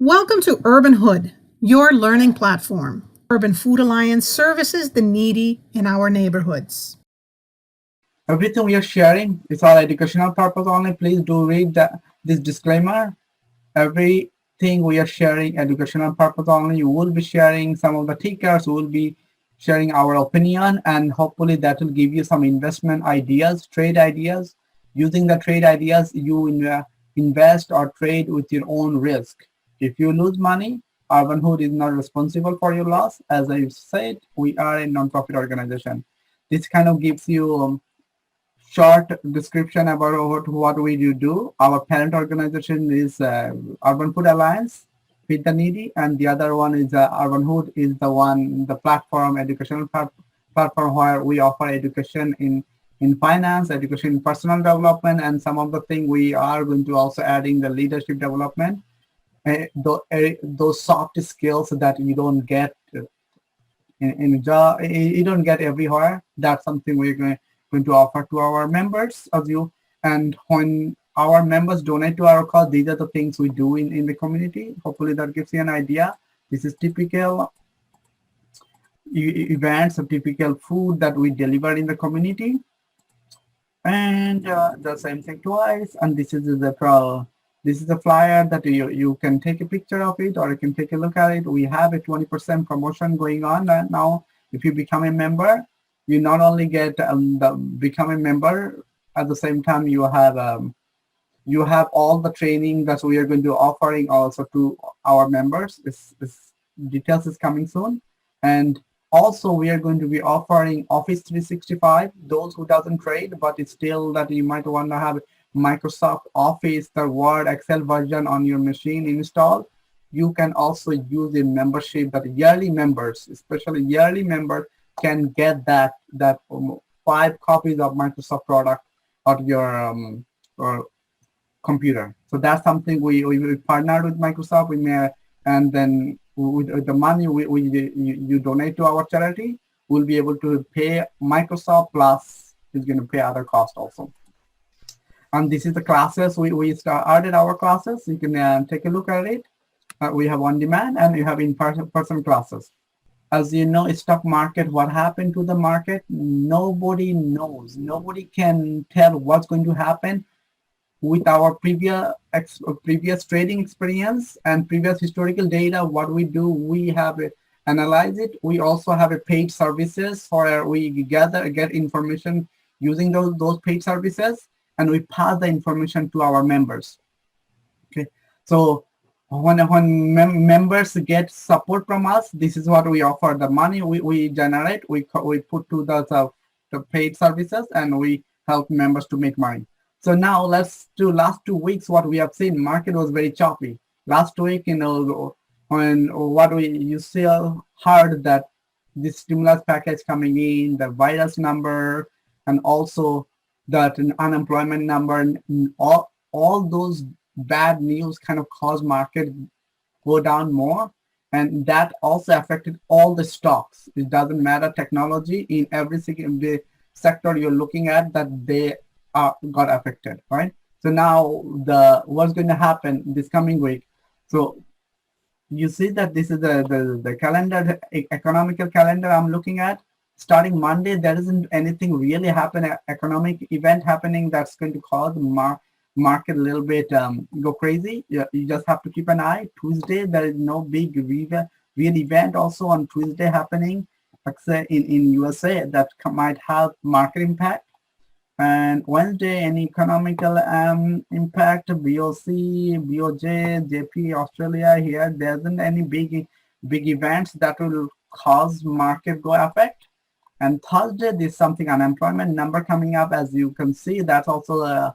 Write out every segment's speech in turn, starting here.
Welcome to UrbanHood, your learning platform. Urban Food Alliance services the needy in our neighborhoods. Everything we are sharing is for educational purpose only. Please do read this disclaimer. Everything we are sharing educational purpose only. You will be sharing some of the tickers. We will be sharing our opinion, and hopefully that will give you some investment ideas, trade ideas. Using the trade ideas, you invest or trade with your own risk. If you lose money, UrbanHood is not responsible for your loss. As I said, we are a non-profit organization. This kind of gives you short description about what we do. Our parent organization is Urban Food Alliance, Feed the Needy, and the other one is UrbanHood is the platform, educational platform where we offer education in finance, education in personal development, and some of the thing we are going to also adding the leadership development, those soft skills that you don't get in a job, you don't get everywhere. That's something we're going to offer to our members of you. And when our members donate to our cause, these are the things we do in the community. Hopefully that gives you an idea. This is typical events, of typical food that we deliver in the community. And the same thing twice. And this is the flyer that you can take a picture of it, or you can take a look at it. We have a 20% promotion going on now. If you become a member, you not only get become a member, at the same time you have all the training that we are going to offering also to our members. This details is coming soon. And also we are going to be offering Office 365, those who doesn't trade, but it's still that you might want to have Microsoft Office, the Word, Excel version on your machine installed. You can also use a membership that yearly members, especially yearly members, can get that 5 copies of Microsoft product on your or computer. So that's something we partnered with Microsoft. We may, and then with the money you donate to our charity, we'll be able to pay Microsoft plus is going to pay other costs also. And this is the classes we started our classes. You can take a look at it. We have on demand and you have in-person classes. As you know, stock market, what happened to the market, nobody knows. Nobody can tell what's going to happen. With our previous trading experience and previous historical data, what we do, we have analyze it. We also have a paid services where we get information using those paid services, and we pass the information to our members. Okay, so when members get support from us, this is what we offer. The money we generate, we put to the paid services, and we help members to make money. So now let's do last 2 weeks. What we have seen, market was very choppy. Last week, when what you still heard that this stimulus package coming in, the virus number, and also that unemployment number, and all those bad news kind of caused market go down more. And that also affected all the stocks. It doesn't matter technology, in every single sector you're looking at, that they got affected, right? So now what's going to happen this coming week? So you see that this is the calendar, economical calendar I'm looking at. Starting Monday, there isn't anything really economic event happening that's going to cause market a little bit go crazy. You just have to keep an eye. Tuesday, there is no big real event also on Tuesday happening, except in USA, that might have market impact. And Wednesday, any economical impact, BOC, BOJ, JP, Australia, here, there isn't any big events that will cause market go affect. And Thursday, there's something unemployment number coming up. As you can see, that's also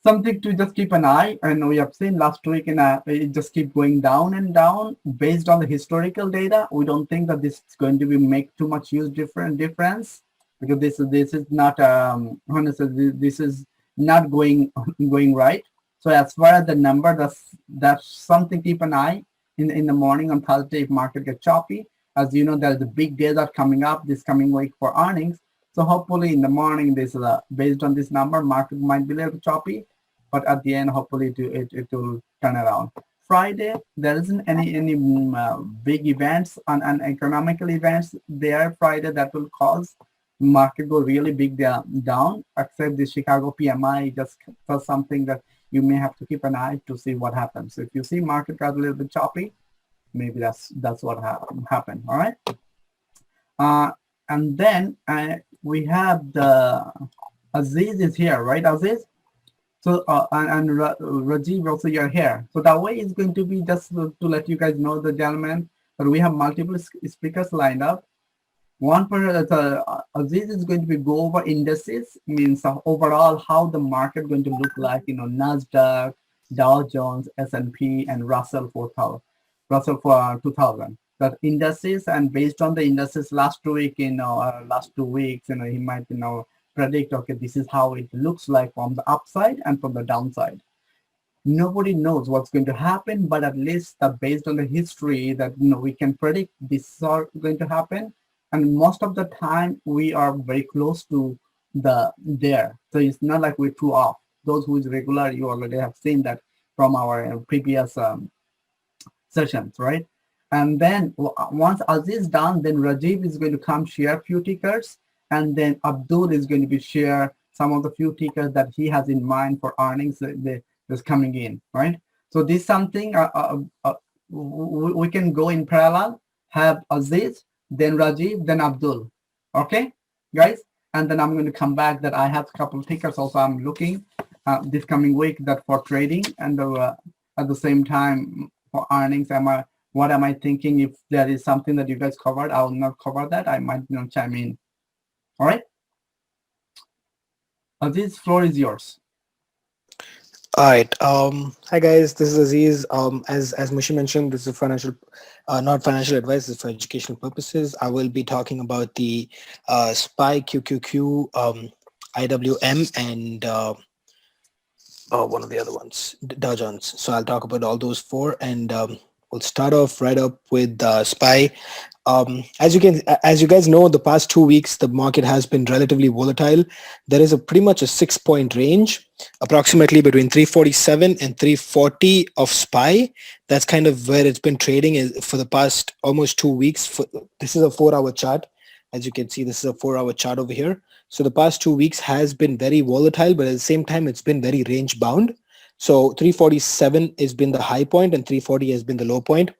something to just keep an eye. And we have seen last week it just keep going down and down based on the historical data. We don't think that this is going to be make too much difference, because this is not honestly, this is not going right. So as far as the number, that's something keep an eye in the morning on Thursday if market gets choppy. As you know, there's the big days are coming up this coming week for earnings. So hopefully in the morning, this based on this number, market might be a little choppy, but at the end, hopefully it will turn around. Friday, there isn't any big events and economical events there Friday that will cause market go really big down, except the Chicago PMI just does something that you may have to keep an eye to see what happens. So if you see market got a little bit choppy, maybe that's what happened. All right. Uh, and then we have the Aziz is here, right, Aziz? So and Rajiv also you're here. So that way is going to be just to let you guys know, the gentlemen, that we have multiple speakers lined up. One person, Aziz is going to be go over indices, means overall how the market going to look like, Nasdaq, Dow Jones, S&P, and Russell 4000, Russell for 2000. That indices, and based on the indices last week, last 2 weeks, he might, predict, okay, this is how it looks like from the upside and from the downside. Nobody knows what's going to happen, but at least based on the history that we can predict this is going to happen, and most of the time we are very close to there. So it's not like we're too off. Those who is regular, you already have seen that from our previous sessions, right? And then once Aziz done, then Rajiv is going to come share a few tickers, and then Abdul is going to be share some of the few tickers that he has in mind for earnings that's coming in, right? So this is something we can go in parallel, have Aziz, then Rajiv, then Abdul, okay, guys? And then I'm going to come back that I have a couple of tickers also I'm looking this coming week that for trading, and at the same time for earnings. What am I thinking? If there is something that you guys covered, I will not cover that. I might chime in. All right. This floor is yours. All right. Hi guys, this is Aziz. As Mushi mentioned, this is financial, not financial advice. This is for educational purposes. I will be talking about the SPY, QQQ, IWM, and one of the other ones, Dow Jones. So I'll talk about all those four, and we'll start off right up with SPY. As you guys know, the past 2 weeks the market has been relatively volatile. There is a pretty much a 6-point range, approximately between 347 and 340 of SPY. That's kind of where it's been trading for the past almost 2 weeks. This is a 4-hour chart. As you can see, this is a 4-hour chart over here. So the past 2 weeks has been very volatile, but at the same time, it's been very range bound. So 347 has been the high point and 340 has been the low point.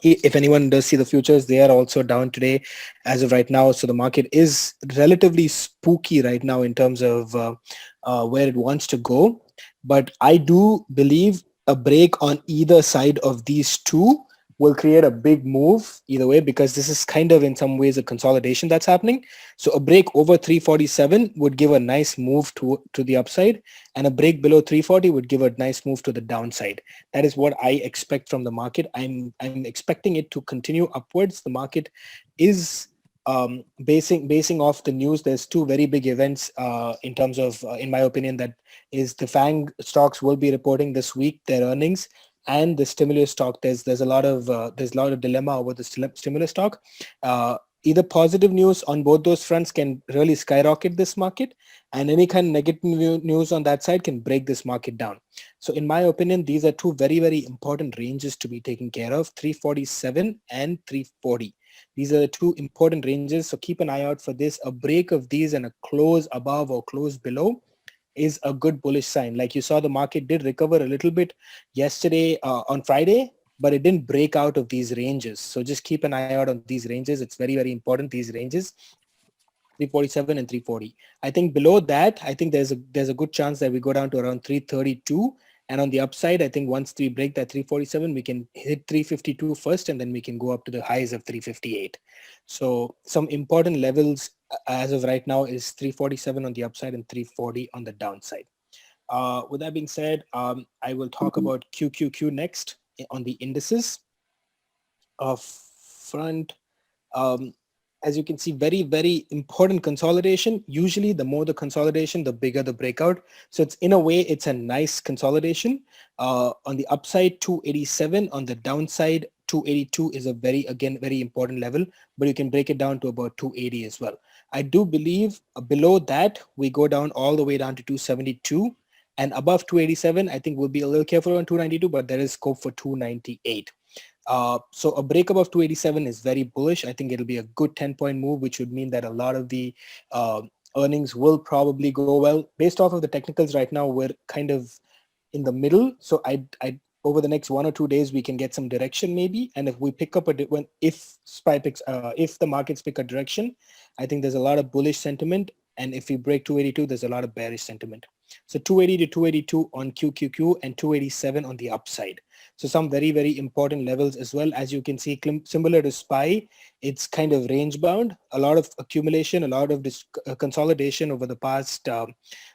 If anyone does see the futures, they are also down today as of right now. So the market is relatively spooky right now in terms of where it wants to go. But I do believe a break on either side of these two will create a big move either way, because this is kind of in some ways a consolidation that's happening. So a break over 347 would give a nice move to the upside, and a break below 340 would give a nice move to the downside. That is what I expect from the market. I'm expecting it to continue upwards. The market is basing off the news. There's two very big events in terms of, in my opinion, that is the FANG stocks will be reporting this week their earnings, and the stimulus stock. There's a lot of dilemma over the stimulus stock. Either positive news on both those fronts can really skyrocket this market, and any kind of negative news on that side can break this market down. So in my opinion, these are two very, very important ranges to be taken care of, 347 and 340. These are the two important ranges. So keep an eye out for this. A break of these and a close above or close below is a good bullish sign. Like you saw, the market did recover a little bit yesterday on Friday, but it didn't break out of these ranges. So just keep an eye out on these ranges. It's very, very important, these ranges, 347 and 340. I think below that, I think there's a good chance that we go down to around 332. And on the upside, I think once we break that 347, we can hit 352 first, and then we can go up to the highs of 358. So some important levels as of right now is 347 on the upside and 340 on the downside. With that being said, I will talk about QQQ next on the indices front. As you can see, very, very important consolidation. Usually the more the consolidation, the bigger the breakout. So it's, in a way, it's a nice consolidation. On the upside, 287. On the downside, 282 is a very important level, but you can break it down to about 280 as well. I do believe below that, we go down all the way down to 272. And above 287, I think we'll be a little careful on 292, but there is scope for 298. So a break above 287 is very bullish. I think it'll be a good 10-point move, which would mean that a lot of the earnings will probably go well. Based off of the technicals right now, we're kind of in the middle. So I over the next 1 or 2 days, we can get some direction maybe. And if we pick up if the markets pick a direction, I think there's a lot of bullish sentiment. And if we break 282, there's a lot of bearish sentiment. So 280 to 282 on QQQ and 287 on the upside. So some very, very important levels as well. As you can see, similar to SPY, it's kind of range bound, a lot of accumulation, a lot of consolidation over the past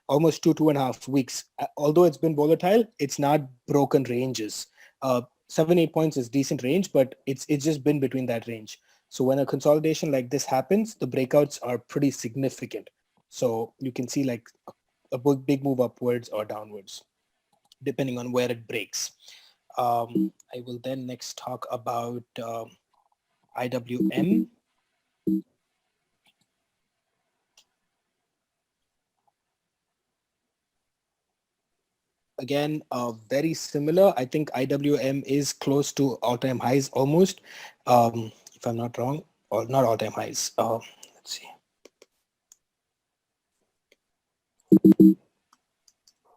almost 2.5 weeks. Although it's been volatile, it's not broken ranges. 7-8 points is decent range, but it's just been between that range. So when a consolidation like this happens, the breakouts are pretty significant. So you can see like a big move upwards or downwards, depending on where it breaks. I will then next talk about IWM. Again, very similar. I think IWM is close to all-time highs almost, if I'm not wrong, or not all-time highs. Let's see.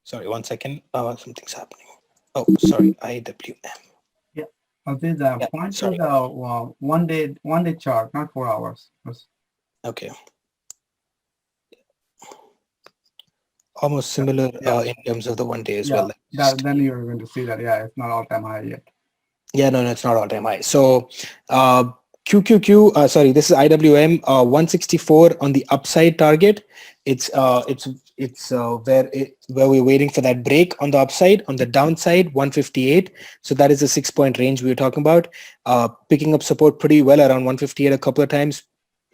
Sorry, 1 second. Something's happening. Oh, sorry, IWM. Yeah, this point to the one day chart, not 4 hours. Okay. Almost similar in terms of the 1 day as well. Then you're going to see that, it's not all-time high yet. Yeah, no, it's not all-time high. So QQQ, sorry, this is IWM 164 on the upside target. It's where we're waiting for that break on the upside. On the downside, 158. So that is the 6-point range we were talking about. Picking up support pretty well around 158 a couple of times,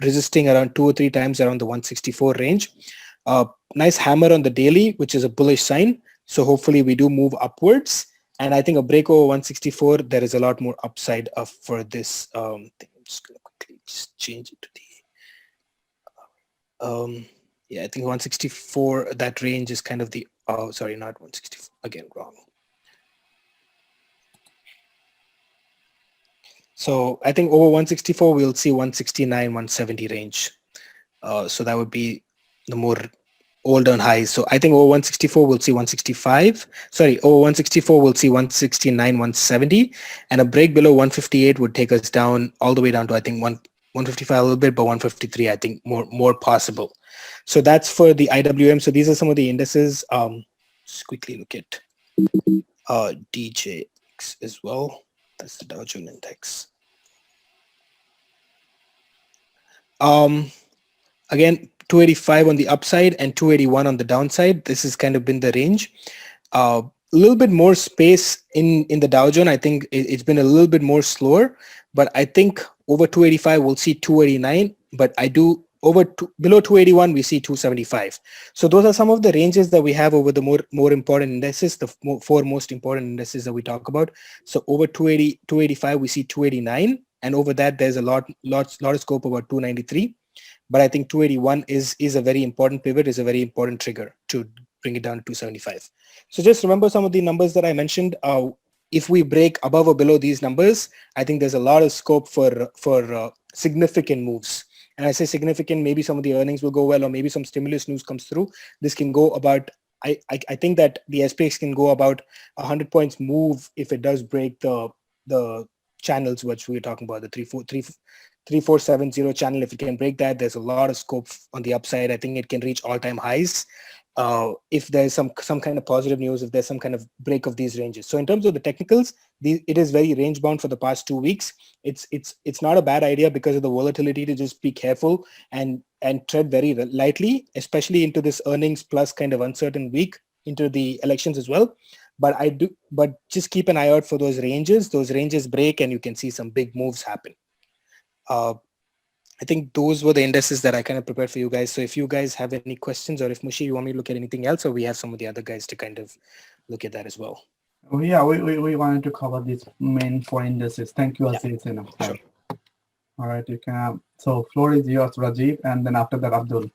resisting around 2 or 3 times around the 164 range. Nice hammer on the daily, which is a bullish sign. So hopefully we do move upwards. And I think a break over 164, there is a lot more upside for this thing. I'm just going to quickly just change it to the, yeah, I think 164, that range is kind of the, sorry, not 164, again, wrong. So I think over 164, we'll see 169, 170 range. So that would be the more old on highs. So I think over 164 we'll see 165. Sorry, over 164 we'll see 169, 170, and a break below 158 would take us down all the way down to I think 155 a little bit, but 153 I think more possible. So that's for the IWM. So these are some of the indices. Just quickly look at DJX as well. That's the Dow Jones Index. Again, 285 on the upside and 281 on the downside. This has kind of been the range. A little bit more space in the Dow Jones. I think it's been a little bit more slower, but I think over 285 we'll see 289. But below 281 we see 275. So those are some of the ranges that we have over the more important indices, the 4 most important indices that we talk about. So over 285 we see 289, and over that there's a lot of scope about 293. But I think 281 is a very important pivot, is a very important trigger to bring it down to 275. So just remember some of the numbers that I mentioned. If we break above or below these numbers, I think there's a lot of scope for significant moves. And I say significant, maybe some of the earnings will go well, or maybe some stimulus news comes through. This can go about, I think that the SPX can go about 100 points move if it does break the channels which we were talking about, the 3470 channel. If it can break that, there's a lot of scope on the upside. I think it can reach all-time highs if there's some kind of positive news, if there's some kind of break of these ranges. So in terms of the technicals, it is very range bound for the past 2 weeks. It's not a bad idea because of the volatility to just be careful and tread very lightly, especially into this earnings plus kind of uncertain week, into the elections as well. But just keep an eye out for those ranges. Those ranges break and you can see some big moves happen. I think those were the indices that I kind of prepared for you guys. So if you guys have any questions, or if Mushi, you want me to look at anything else, or we have some of the other guys to kind of look at that as well. Oh, yeah, we wanted to cover these main 4 indices. Thank you, Aziz. Sure. All right, you can. So floor is yours, Rajiv, and then after that, Abdul.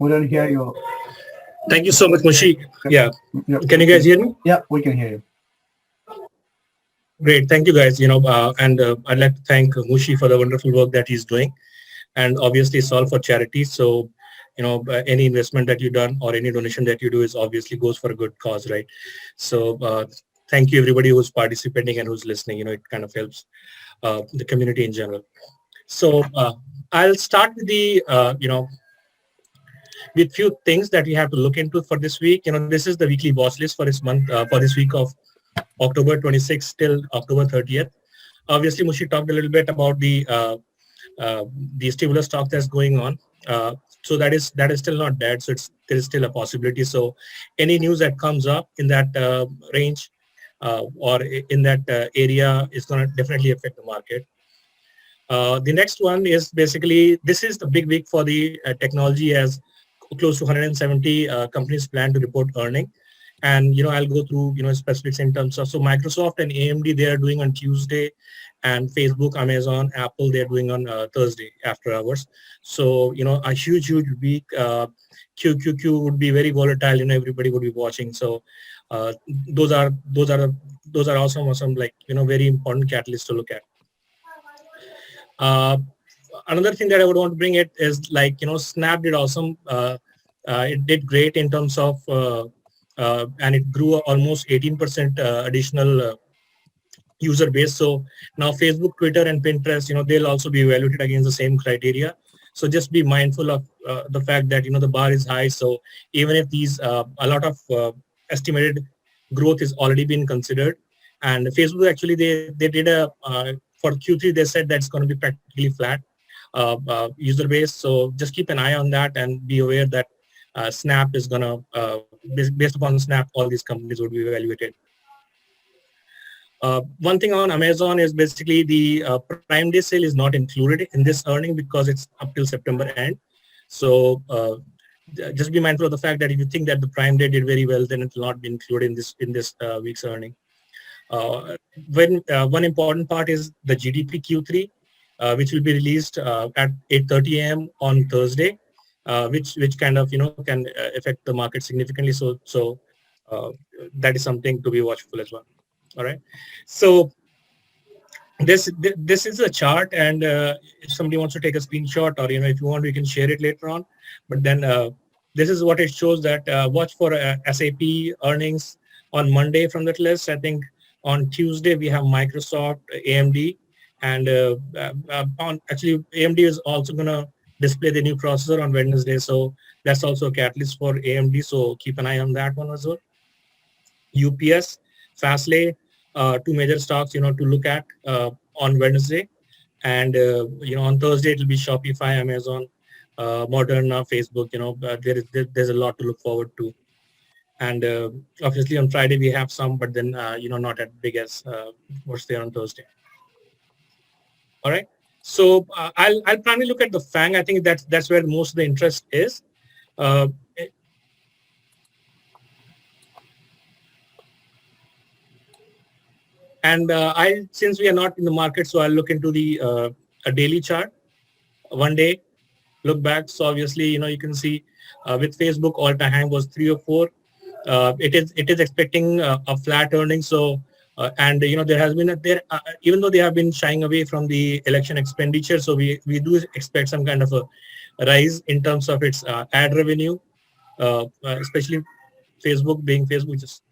We don't hear you. Thank you so much, Mushi. Yeah. Yeah. Can you guys hear me? Yeah, we can hear you. Great. Thank you, guys. And I'd like to thank Mushi for the wonderful work that he's doing. And obviously, it's all for charity. So, any investment that you done or any donation that you do is obviously goes for a good cause, right? So, thank you, everybody who's participating and who's listening. It kind of helps the community in general. So, I'll start with with few things that we have to look into for this week. This is the weekly watch list for this month, for this week of October 26th till October 30th. Obviously, Mushi talked a little bit about the stimulus talk that's going on. So that is still not dead. So there is still a possibility. So any news that comes up in that range or in that area is going to definitely affect the market. The next one is basically, this is the big week for the technology, as close to 170 companies plan to report earning. And, I'll go through, specifics in terms of, so Microsoft and AMD, they are doing on Tuesday, and Facebook, Amazon, Apple, they're doing on Thursday after hours. So, a huge week. QQQ would be very volatile, everybody would be watching. So those are awesome, like, very important catalysts to look at. Another thing that I would want to bring it is, like, Snap did awesome. It did great in terms of, and it grew almost 18% additional user base. So now Facebook, Twitter, and Pinterest, they'll also be evaluated against the same criteria. So just be mindful of the fact that, the bar is high. So even if these, a lot of estimated growth is already been considered. And Facebook, actually, they did for Q3, they said that's going to be practically flat user base. So just keep an eye on that and be aware that Snap is going to, based upon Snap, all these companies would be evaluated. One thing on Amazon is basically the Prime Day sale is not included in this earning because it's up till September end. So just be mindful of the fact that if you think that the Prime Day did very well, then it will not be included in this week's earning. One important part is the GDP Q3, which will be released at 8:30 a.m. on Thursday, which kind of can affect the market significantly. So that is something to be watchful as well. All right. So this is a chart, and if somebody wants to take a screenshot, or if you want, we can share it later on. But then this is what it shows, that watch for SAP earnings on Monday from that list. I think on Tuesday we have Microsoft, AMD, and actually AMD is also going to display the new processor on Wednesday. So that's also a catalyst for AMD. So keep an eye on that one as well. UPS, Fastly, two major stocks, to look at on Wednesday. And, on Thursday, it'll be Shopify, Amazon, Moderna, Facebook, there's a lot to look forward to. And obviously on Friday we have some, but then, not as big as what's there on Thursday. All right. So I'll primarily look at the FANG. I think that's where most of the interest is. And since we are not in the market, so I'll look into the a daily chart, 1 day look back. So obviously, you can see with Facebook, all-time high was 304. It is expecting a flat earnings. So and there has been even though they have been shying away from the election expenditure, so we do expect some kind of a rise in terms of its ad revenue, especially Facebook being Facebook. Just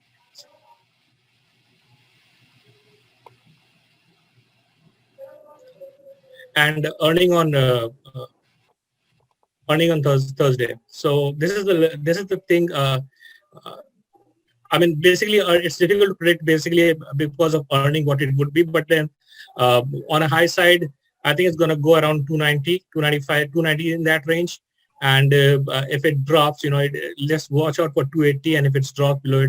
and earning on Thursday. So this is the thing. I mean, basically, it's difficult to predict basically because of earning what it would be. But then on a high side, I think it's going to go around 290, 295, 290 in that range. And if it drops, just watch out for 280. And if it's dropped below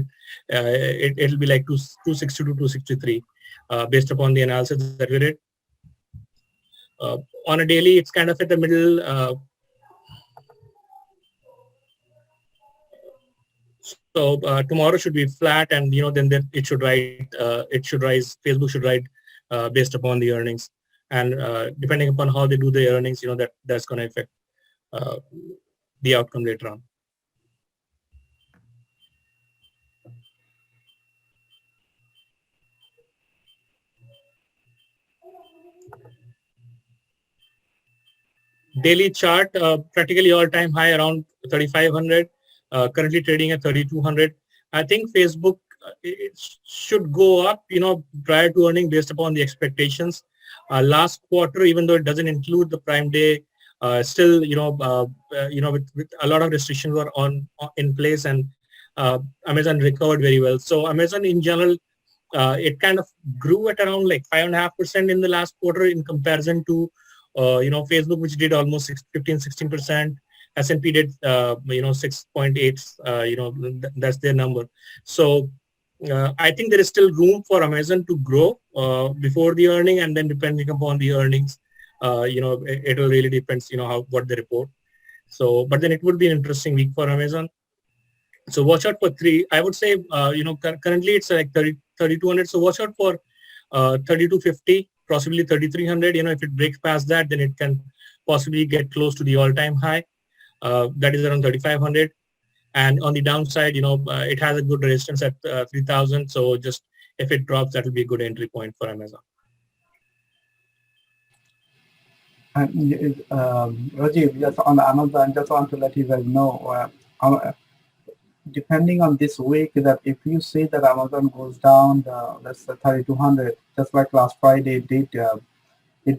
it, it'll be like 260 to 263 based upon the analysis that we did. On a daily, it's kind of at the middle. So tomorrow should be flat, and then it should rise. Facebook should rise based upon the earnings, and depending upon how they do the earnings, that's going to affect the outcome later on. Daily chart, practically all-time high around 3,500, currently trading at 3,200. I think Facebook it should go up, prior to earning based upon the expectations. Last quarter, even though it doesn't include the Prime Day, still, with a lot of restrictions were in place, and Amazon recovered very well. So Amazon in general, it kind of grew at around like 5.5% in the last quarter in comparison to Facebook, which did almost 16%. S&P did 6.8. That's their number. So I think there is still room for Amazon to grow before the earning, and then depending upon the earnings, it will really depends what they report. So, but then it would be an interesting week for Amazon. So watch out for three. I would say, currently it's like 3,200. So watch out for 3,250, possibly 3,300. If it breaks past that, then it can possibly get close to the all-time high. That is around 3,500. And on the downside, it has a good resistance at 3,000. So just if it drops, that will be a good entry point for Amazon. And Rajiv, just on Amazon, just want to let you guys know, depending on this week, that if you see that Amazon goes down, let's say 3,200, just like last Friday it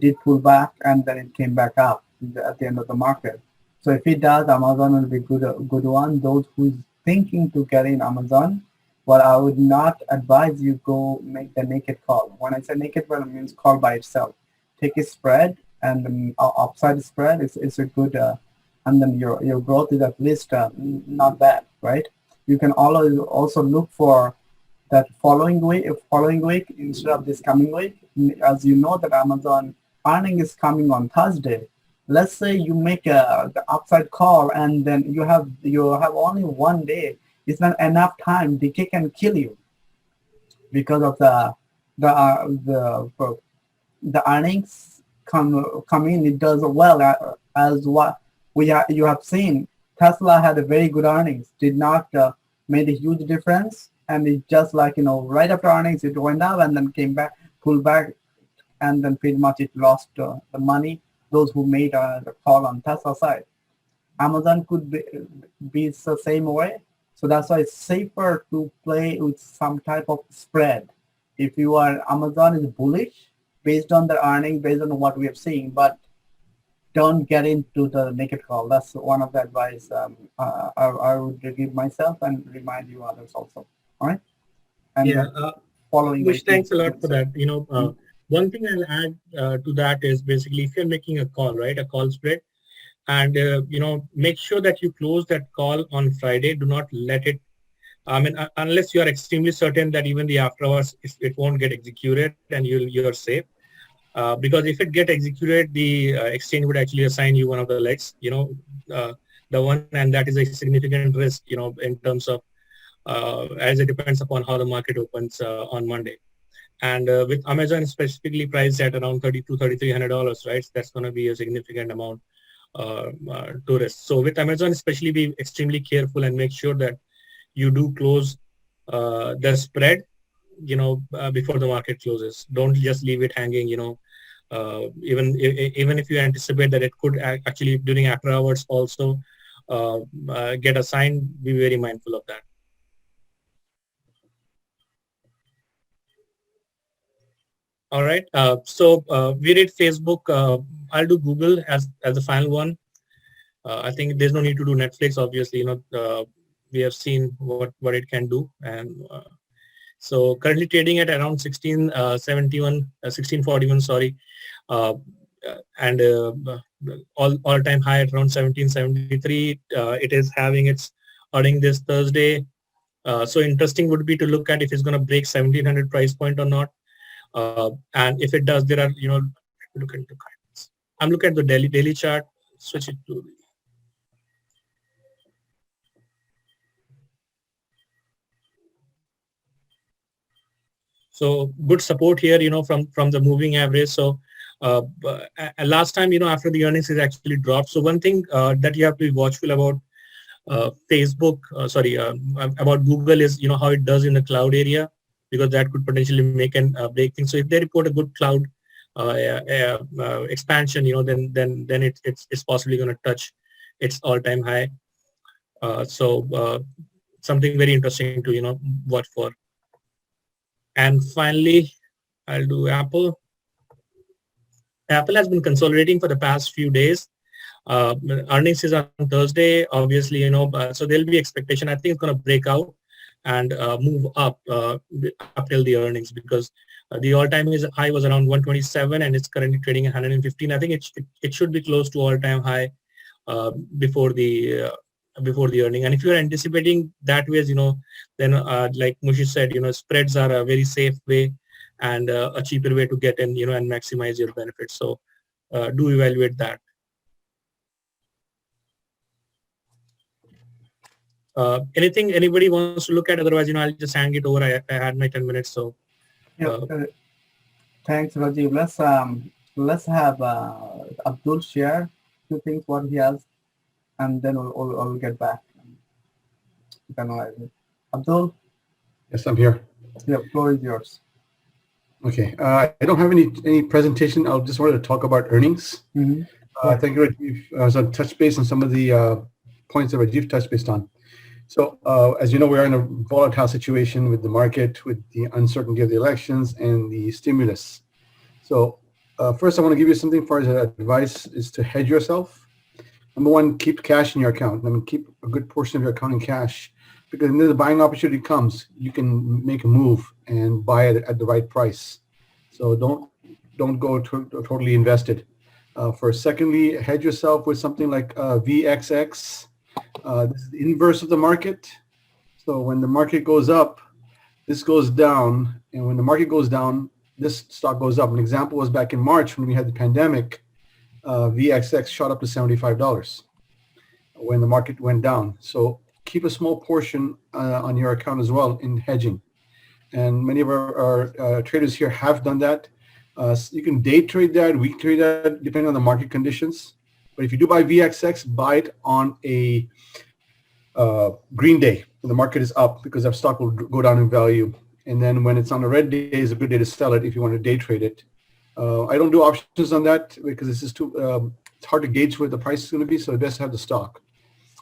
did pull back and then it came back up at the end of the market. So if it does, Amazon will be good one. Those who is thinking to get in Amazon, well, I would not advise you go make the naked call. When I say naked call, it means call by itself. Take a spread, and the upside spread is a good, and then your growth is at least not bad, right? You can always also look for that following week instead of this coming week. As you know that Amazon earning is coming on Thursday. Let's say you make the upside call, and then you have only 1 day. It's not enough time. Decay can kill you because of the earnings come in. It does well as what you have seen. Tesla had a very good earnings. Did not made a huge difference, and it just like right after earnings it went up and then came back, pulled back, and then pretty much it lost the money. Those who made the call on Tesla side. Amazon could be the same way. So that's why it's safer to play with some type of spread. If you are, Amazon is bullish based on the earnings, based on what we have seen, but don't get into the naked call. That's one of the advice I would give myself and remind you others also. All right. And yeah. Following. Which thanks a lot for that. One thing I'll add to that is basically if you're making a call, right, a call spread, and make sure that you close that call on Friday. Do not let it. Unless you are extremely certain that even the after hours it won't get executed, and you're safe. Because if it get executed, the exchange would actually assign you one of the legs, the one, and that is a significant risk, in terms of as it depends upon how the market opens on Monday. And with Amazon specifically priced at around $3,200, $3,300, right? That's going to be a significant amount to risk. So with Amazon, especially, be extremely careful and make sure that you do close the spread, before the market closes. Don't just leave it hanging, even if you anticipate that it could actually during after hours also get assigned, be very mindful of that. All right. So we did Facebook. I'll do Google as the final one. I think there's no need to do Netflix. Obviously, we have seen what it can do, and so currently trading at around 1641, sorry, and all-time high at around 1773. It is having its earning this Thursday. So interesting would be to look at if it's going to break 1700 price point or not. And if it does, there are, look into guidance. I'm looking at the daily chart. Switch it to. So good support here, from the moving average. So Last time, after the earnings, it actually dropped. So one thing that you have to be watchful about about Google is, how it does in the cloud area, because that could potentially make and break things. So if they report a good cloud expansion, then it's possibly going to touch its all-time high. Something very interesting to watch for. And finally, I'll do Apple. Apple has been consolidating for the past few days. Earnings is on Thursday, obviously, so there'll be expectation. I think it's going to break out and move up till the earnings, because the all-time high was around 127 and it's currently trading at 115. I think it should be close to all-time high before the earning. And if you're anticipating that way, then like Mushi said, spreads are a very safe way and a cheaper way to get in, and maximize your benefits. So do evaluate that. Anything anybody wants to look at? Otherwise, I'll just hang it over. I had my 10 minutes. So thanks, Rajiv. Let's have Abdul share two things what he has, and then we'll get back. Abdul? Yes, I'm here. Yeah, floor is yours. Okay. I don't have any presentation. I just wanted to talk about earnings. Mm-hmm. Thank you, Rajiv. So touch base on some of the points that Rajiv touched based on. So as you know, we're in a volatile situation with the market, with the uncertainty of the elections and the stimulus. So first, I want to give you something for as advice is to hedge yourself. Number one, keep cash in your account. Keep a good portion of your account in cash, because when the buying opportunity comes, you can make a move and buy it at the right price. So don't go totally invested. Secondly, hedge yourself with something like VXX. This is the inverse of the market. So when the market goes up, this goes down. And when the market goes down, this stock goes up. An example was back in March when we had the pandemic, VXX shot up to $75 when the market went down. So keep a small portion on your account as well in hedging. And many of our traders here have done that. You can day trade that, week trade that, depending on the market conditions. But if you do buy VXX, buy it on a green day when the market is up, because that stock will go down in value. And then when it's on a red day, is a good day to sell it if you want to day trade it. I don't do options on that because it's just too it's hard to gauge where the price is going to be, so it's best to have the stock.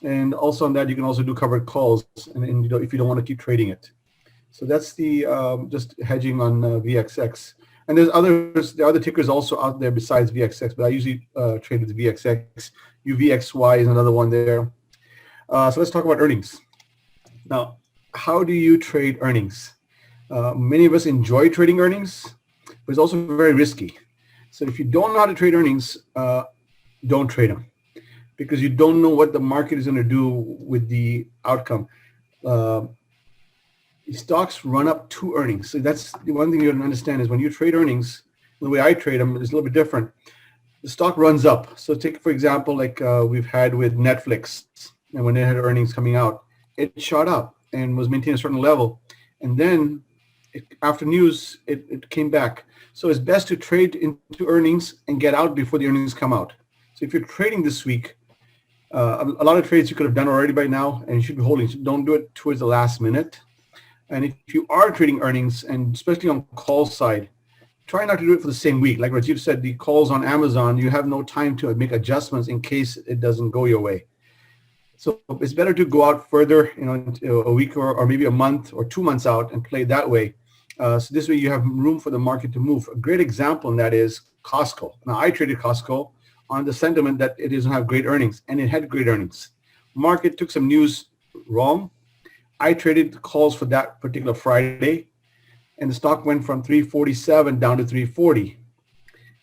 And also on that, you can also do covered calls, and if you don't want to keep trading it. So that's the just hedging on VXX. And there are other tickers also out there besides VXX, but I usually trade with VXX. UVXY is another one there. So let's talk about earnings. Now, how do you trade earnings? Many of us enjoy trading earnings, but it's also very risky. So if you don't know how to trade earnings, don't trade them, because you don't know what the market is going to do with the outcome. Stocks run up to earnings. So that's the one thing you have to understand is when you trade earnings, the way I trade them is a little bit different. The stock runs up. So take, for example, like we've had with Netflix, and when they had earnings coming out, it shot up and was maintaining a certain level. And then after news, it came back. So it's best to trade into earnings and get out before the earnings come out. So if you're trading this week, a lot of trades you could have done already by now, and you should be holding. So don't do it towards the last minute. And if you are trading earnings, and especially on call side, try not to do it for the same week. Like Rajiv said, the calls on Amazon, you have no time to make adjustments in case it doesn't go your way. So it's better to go out further, a week or maybe a month or 2 months out and play that way. So this way you have room for the market to move. A great example in that is Costco. Now I traded Costco on the sentiment that it doesn't have great earnings, and it had great earnings. Market took some news wrong. I traded calls for that particular Friday, and the stock went from 347 down to 340.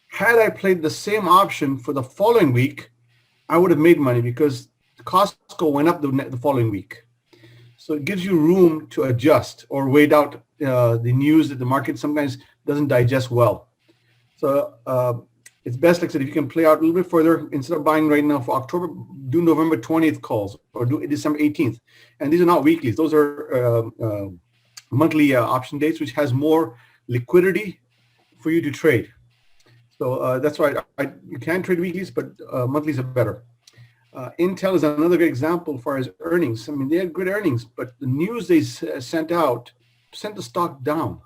Had I played the same option for the following week, I would have made money because Costco went up the following week. So it gives you room to adjust or wait out the news that the market sometimes doesn't digest well. So it's best, like I said, if you can play out a little bit further, instead of buying right now for October, do November 20th calls or do December 18th. And these are not weeklies. Those are monthly option dates, which has more liquidity for you to trade. So that's why you can trade weeklies, but monthlies are better. Intel is another good example as far as earnings. I mean, they had good earnings, but the news they sent out sent the stock down.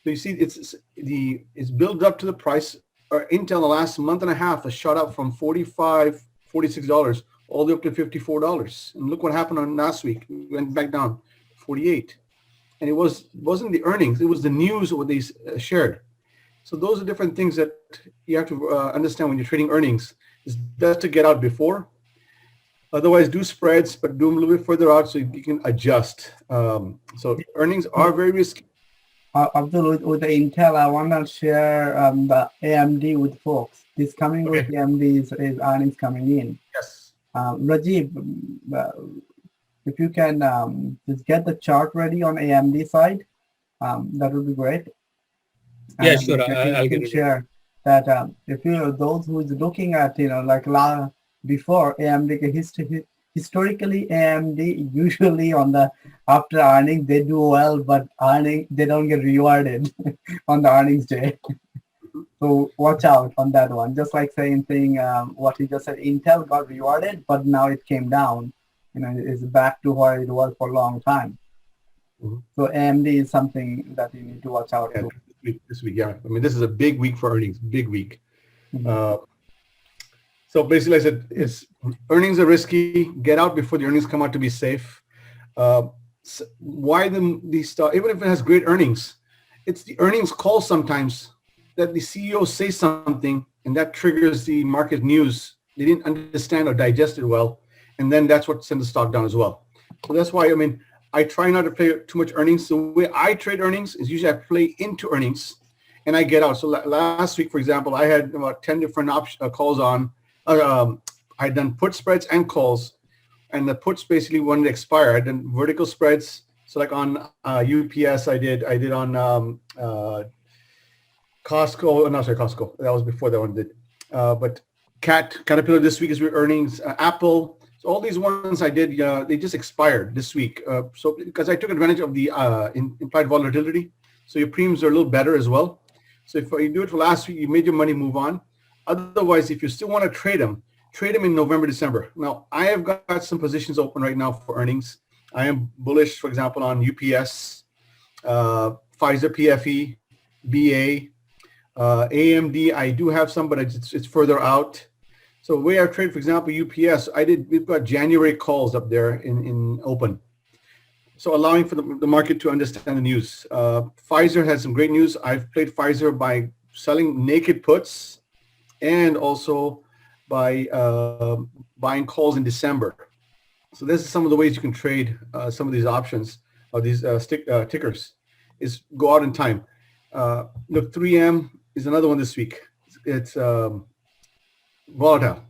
So you see, it's built up to the price. Intel the last month and a half has shot up from $45, $46 all the way up to $54. And look what happened on last week. It went back down 48. And it wasn't the earnings, it was the news what they shared. So those are different things that you have to understand when you're trading earnings. It's best to get out before. Otherwise, do spreads, but do them a little bit further out so you can adjust. So earnings are very risky. Abdul, with the Intel, I want to share the AMD with folks. This coming week, AMD is earnings coming in. Yes. Rajiv, if you can just get the chart ready on AMD side, that would be great. Yeah, And sure. I'll get it. Share that if you those who is looking at like before AMD historically AMD usually on the after earnings they do well, but they don't get rewarded on the earnings day. So watch out on that one. Just like saying what he just said, Intel got rewarded, but now it came down. It's back to where it was for a long time. Mm-hmm. So AMD is something that you need to watch out to. This week, yeah. I mean, this is a big week for earnings, big week. Mm-hmm. So basically, I said, earnings are risky. Get out before the earnings come out to be safe. Why these stock, even if it has great earnings, it's the earnings call sometimes that the CEO says something and that triggers the market news. They didn't understand or digest it well, and then that's what sends the stock down as well. So that's why, I mean, I try not to play too much earnings. The way I trade earnings is usually I play into earnings and I get out. So last week, for example, I had about 10 different calls on. I had done put spreads and calls, and the puts basically when they expire. I done vertical spreads. So like on UPS, I did on Costco. No, sorry, Costco. That was before that one did. But Caterpillar this week is earnings. Apple. So all these ones I did, they just expired this week. So because I took advantage of the implied volatility, so your premiums are a little better as well. So if you do it for last week, you made your money move on. Otherwise, if you still want to trade them in November, December. Now, I have got some positions open right now for earnings. I am bullish, for example, on UPS, Pfizer, PFE, BA, AMD. I do have some, but it's further out. So the way I trade, for example, UPS, we've got January calls up there in open. So allowing for the market to understand the news. Pfizer has some great news. I've played Pfizer by selling naked puts and also by buying calls in December. So this is some of the ways you can trade some of these options or these tickers is go out in time. Look, 3M is another one this week. It's volatile.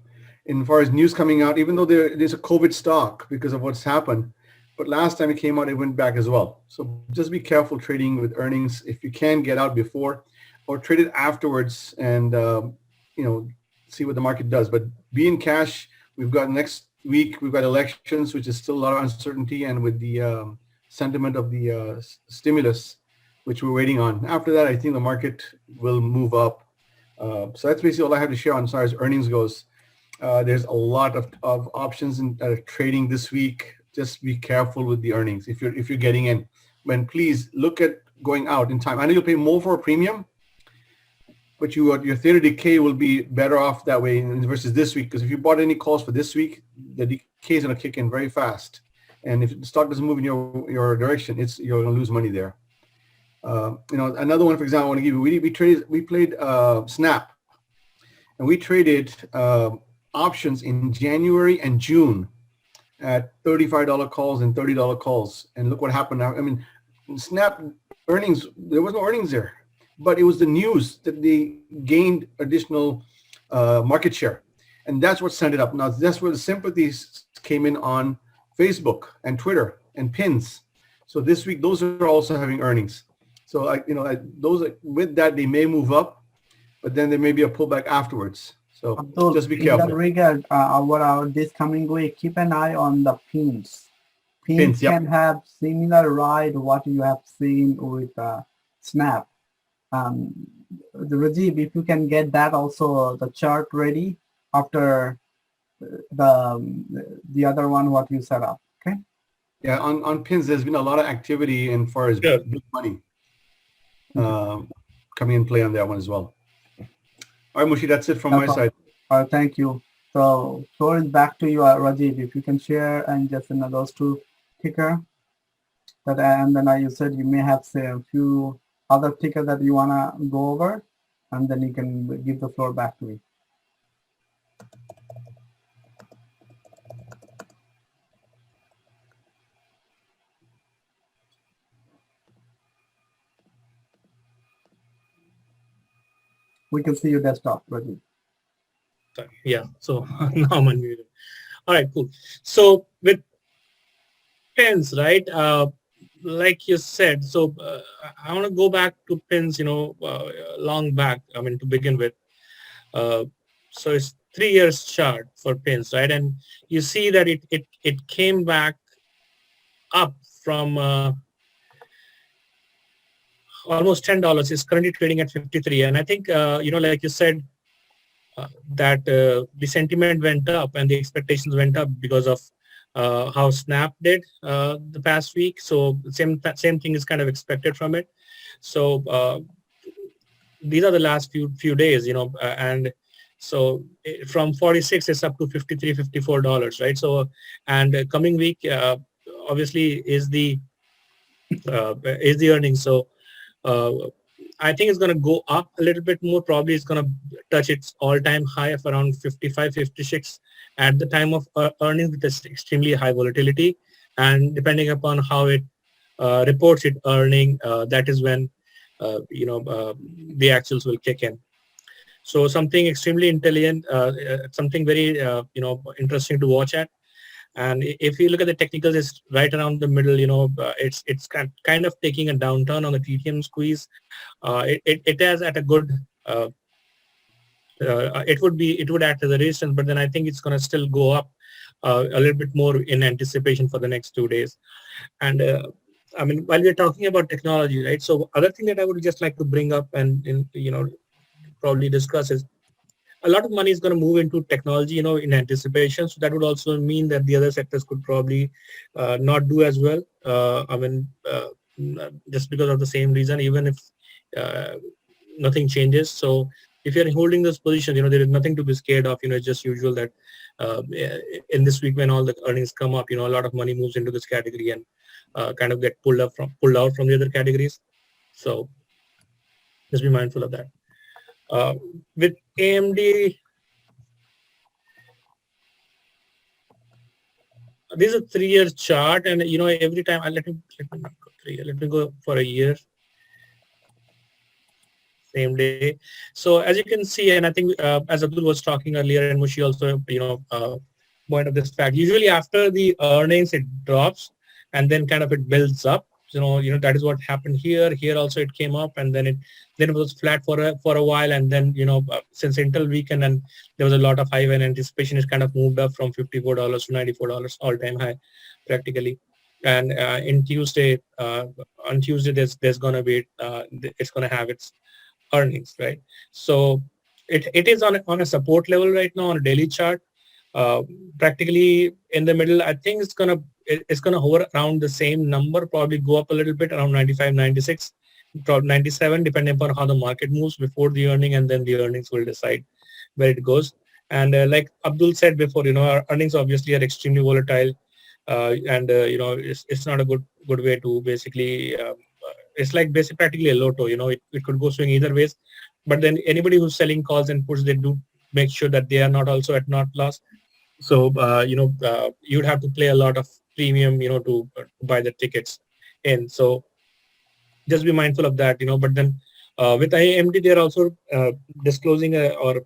And as far as news coming out, even though there's a COVID stock because of what's happened, but last time it came out, it went back as well. So just be careful trading with earnings. If you can, get out before or trade it afterwards and, see what the market does. But be in cash. We've got next week, we've got elections, which is still a lot of uncertainty, and with the sentiment of the stimulus, which we're waiting on. After that, I think the market will move up. So that's basically all I have to share on as far as earnings goes. There's a lot of options in trading this week. Just be careful with the earnings if you're getting in. When please look at going out in time. I know you'll pay more for a premium, but your theory decay will be better off that way versus this week. Because if you bought any calls for this week, the decay is going to kick in very fast. And if the stock doesn't move in your direction, you're going to lose money there. Another one, for example, I want to give you. We played Snap, and we traded options in January and June at $35 calls and $30 calls. And look what happened now. I mean, Snap earnings, there was no earnings there, but it was the news that they gained additional market share. And that's what sent it up. Now, that's where the sympathies came in on Facebook and Twitter and pins. So this week, those are also having earnings. So, those with that, they may move up, but then there may be a pullback afterwards. So Abdul, just be careful. In that regard, this coming week, keep an eye on the pins. Pins Yep. can have similar ride what you have seen with Snap. Rajiv, if you can get that also the chart ready after the other one what you set up. Okay. Yeah, on pins, there's been a lot of activity in far as Sure. big money coming in play on that one as well. All right, Mushi, that's it from my side. Thank you. So floor is back to you, Rajiv. If you can share and just those two ticker that, and then you said you may have say a few other ticker that you wanna go over, and then you can give the floor back to me. We can see your desktop, Rajiv. Sorry. Yeah. So now I'm unmuted. All right, cool. So with pins, right? Like you said, so I want to go back to pins, long back. I mean, to begin with. Uh, so it's 3 years chart for pins, right? And you see that it came back up from almost $10. It's currently trading at 53, and I think like you said, that the sentiment went up and the expectations went up because of how Snap did the past week. So same thing is kind of expected from it. So these are the last few days, and so from 46 it's up to 53, $54, right? So and coming week obviously is the earnings. So I think it's going to go up a little bit more. Probably it's going to touch its all-time high of around 55, 56 at the time of earnings, with this extremely high volatility. And depending upon how it reports its earning, that is when the actuals will kick in. So something extremely intelligent, something very interesting to watch at. And if you look at the technicals, it's right around the middle. It's kind of taking a downturn on the TTM squeeze. It has at a good. It would act as a resistance, but then I think it's going to still go up a little bit more in anticipation for the next 2 days. And I mean, while we're talking about technology, right? So other thing that I would just like to bring up and probably discuss is a lot of money is going to move into technology, in anticipation. So that would also mean that the other sectors could probably not do as well. Just because of the same reason, even if nothing changes. So if you're holding this position, there is nothing to be scared of. It's just usual that in this week when all the earnings come up, a lot of money moves into this category and kind of get pulled out from the other categories. So just be mindful of that. With AMD, this is a 3-year chart, and every time let me not go 3 year, let me go for a year. Same day. So as you can see, and I think as Abdul was talking earlier, and Mushi also point of this fact, usually after the earnings it drops and then kind of it builds up. That is what happened here. Here also it came up, and then it was flat for a while, and then since Intel weekend and there was a lot of high and anticipation, it kind of moved up from $54 to $94 all-time high practically. And on Tuesday there's gonna be it's gonna have its earnings, right? So it is on a support level right now on a daily chart. Practically in the middle, I think it's gonna hover around the same number, probably go up a little bit around 95, 96, probably 97, depending upon how the market moves before the earning, and then the earnings will decide where it goes. And like Abdul said before, our earnings obviously are extremely volatile, and it's not a good way to basically. It's like basically practically a lotto. It could go swing either ways. But then anybody who's selling calls and puts, they do make sure that they are not also at not loss. So you'd have to play a lot of premium, to buy the tickets in. So just be mindful of that, But then with AMD, they're also disclosing or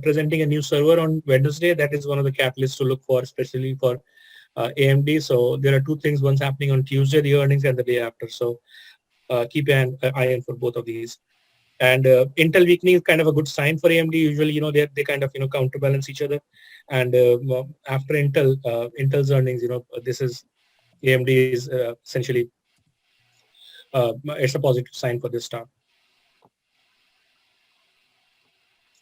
presenting a new server on Wednesday. That is one of the catalysts to look for, especially for AMD. So there are two things. One's happening on Tuesday, the earnings, and the day after. So keep an eye on for both of these. And Intel weakening is kind of a good sign for AMD. Usually, they kind of counterbalance each other. And after Intel's earnings, this is AMD is essentially it's a positive sign for this stock.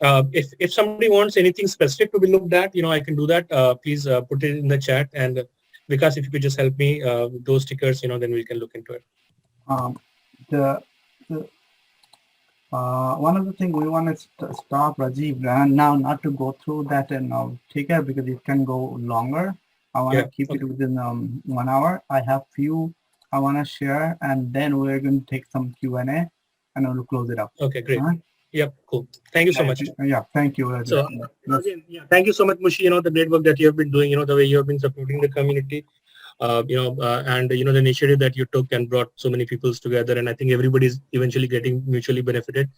If somebody wants anything specific to be looked at, I can do that. Please put it in the chat. And Vikas, if you could just help me with those stickers, then we can look into it. Um, the, the one of the things we want to stop, Rajiv, now not to go through that and ticker because it can go longer. I want to keep it within 1 hour. I have few I want to share, and then we're going to take some Q&A, and I will close it up. Okay, great. Right? Yep, cool. Thank you so much. Yeah, thank you, Rajiv. So, again, thank you so much, Mushi. The great work that you have been doing. The way you have been supporting the community. And the initiative that you took and brought so many peoples together, and I think everybody's eventually getting mutually benefited.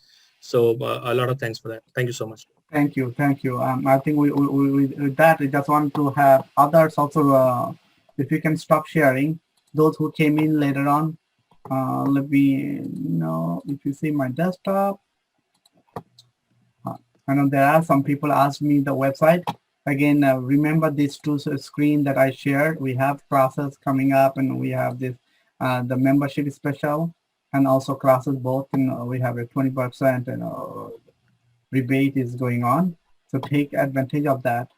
So a lot of thanks for that. Thank you so much. Thank you. I think we with that we just want to have others also. If you can stop sharing, those who came in later on, let me know if you see my desktop. I know there are some people asked me the website. Again, remember these two screens that I shared. We have classes coming up, and we have this the membership special, and also classes both. And we have a 20% rebate is going on. So take advantage of that.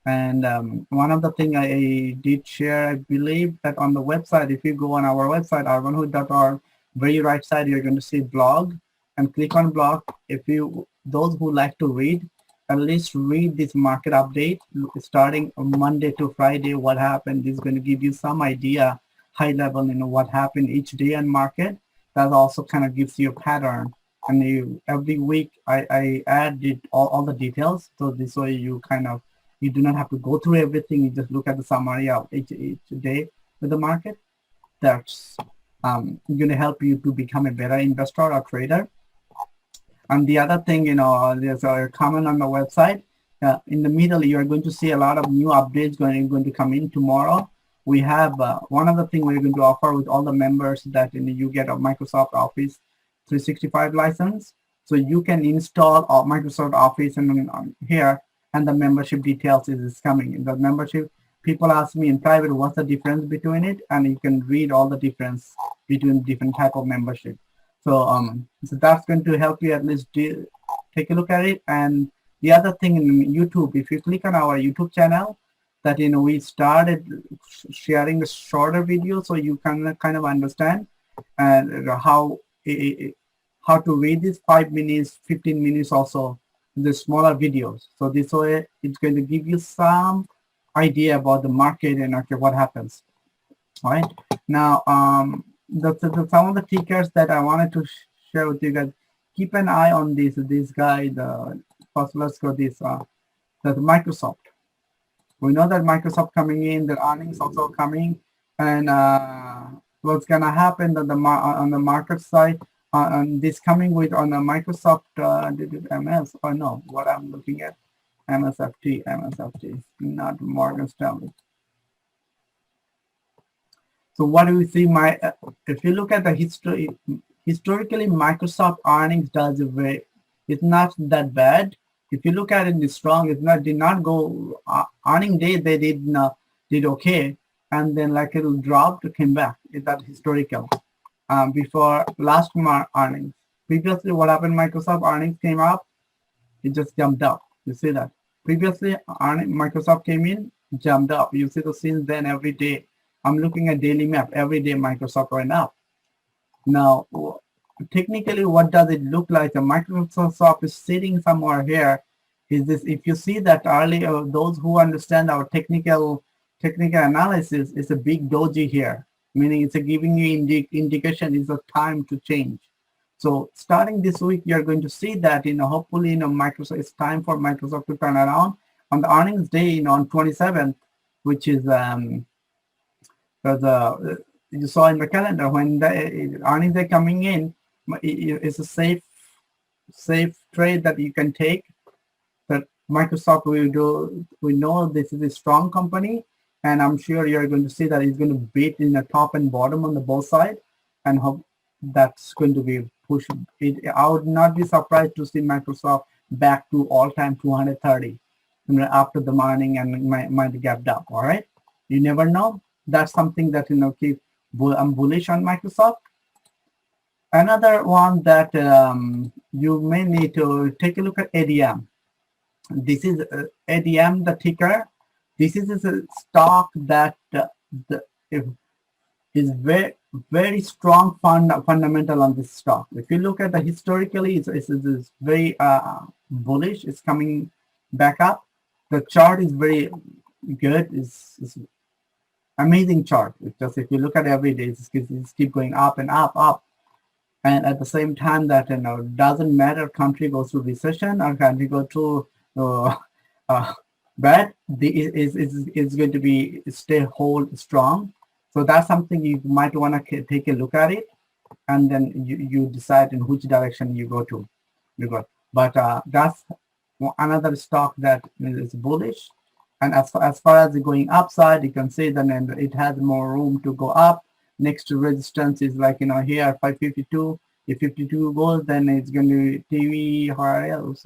And one of the things I did share, I believe that on the website, if you go on our website, UrbanHood.org, very right side, you're going to see blog, and click on blog. If you, those who like to read, at least read this market update starting Monday to Friday, what happened. This is going to give you some idea, high level, what happened each day in market. That also kind of gives you a pattern. And every week I added all the details. So this way you do not have to go through everything. You just look at the summary of each day with the market. That's going to help you to become a better investor or trader. And the other thing, there's a comment on the website. In the middle, you're going to see a lot of new updates going to come in tomorrow. We have one of the things we're going to offer with all the members that you get a Microsoft Office 365 license. So you can install Microsoft Office and here, and the membership details is coming. In the membership, people ask me in private, what's the difference between it? And you can read all the difference between different type of membership. So so that's going to help you at least take a look at it. And the other thing in YouTube, if you click on our YouTube channel, that we started sharing the shorter videos, so you can kind of understand how to read this 5 minutes, 15 minutes also, the smaller videos. So this way it's going to give you some idea about the market and what happens. All right. Now, some of the tickers that I wanted to share with you guys. Keep an eye on this guy. First, let's go this. The Microsoft. We know that Microsoft coming in. The earnings also coming, and what's gonna happen on the market side? On this coming with on the Microsoft MS or no? What I'm looking at, MSFT, not Morgan Stanley. So what do we see? If you look at the history, historically Microsoft earnings it's not that bad. If you look at it, it's strong. Did not go earning day. They did okay, and then like it'll drop to came back. Is that historical? Before last earnings. Previously, what happened? Microsoft earnings came up, it just jumped up. You see that? Previously, Microsoft came in, jumped up. You see the since then every day. I'm looking at daily map. Every day Microsoft went up. Now, technically, what does it look like? Microsoft is sitting somewhere here. Is this? If you see that earlier, those who understand our technical analysis, is a big doji here, meaning it's giving you indication it's a time to change. So starting this week, you're going to see that hopefully Microsoft, it's time for Microsoft to turn around on the earnings day on 27th, which is you saw in the calendar when the earnings are coming in. It's a safe trade that you can take. That Microsoft will do. We know this is a strong company, and I'm sure you're going to see that it's going to beat in the top and bottom on the both side, and hope that's going to be pushed. I would not be surprised to see Microsoft back to all-time 230 after the morning and might gapped up. All right, you never know. That's something that I'm bullish on Microsoft. Another one that you may need to take a look at ADM. This is ADM, the ticker. This is a stock that the, if, is very strong fundamental on this stock. If you look at the historically, it's very bullish. It's coming back up. The chart is very good. It's amazing chart. It's just if you look at every day, it's keep going up and up. And at the same time, that doesn't matter country goes through recession or country go through bad, it's going to be stay hold strong. So that's something you might want to take a look at it, and then you decide in which direction you go to. But that's another stock that is bullish. And as far as going upside, you can see that it has more room to go up. Next to resistance is like here 552. If 52 goes, then it's going to TV or else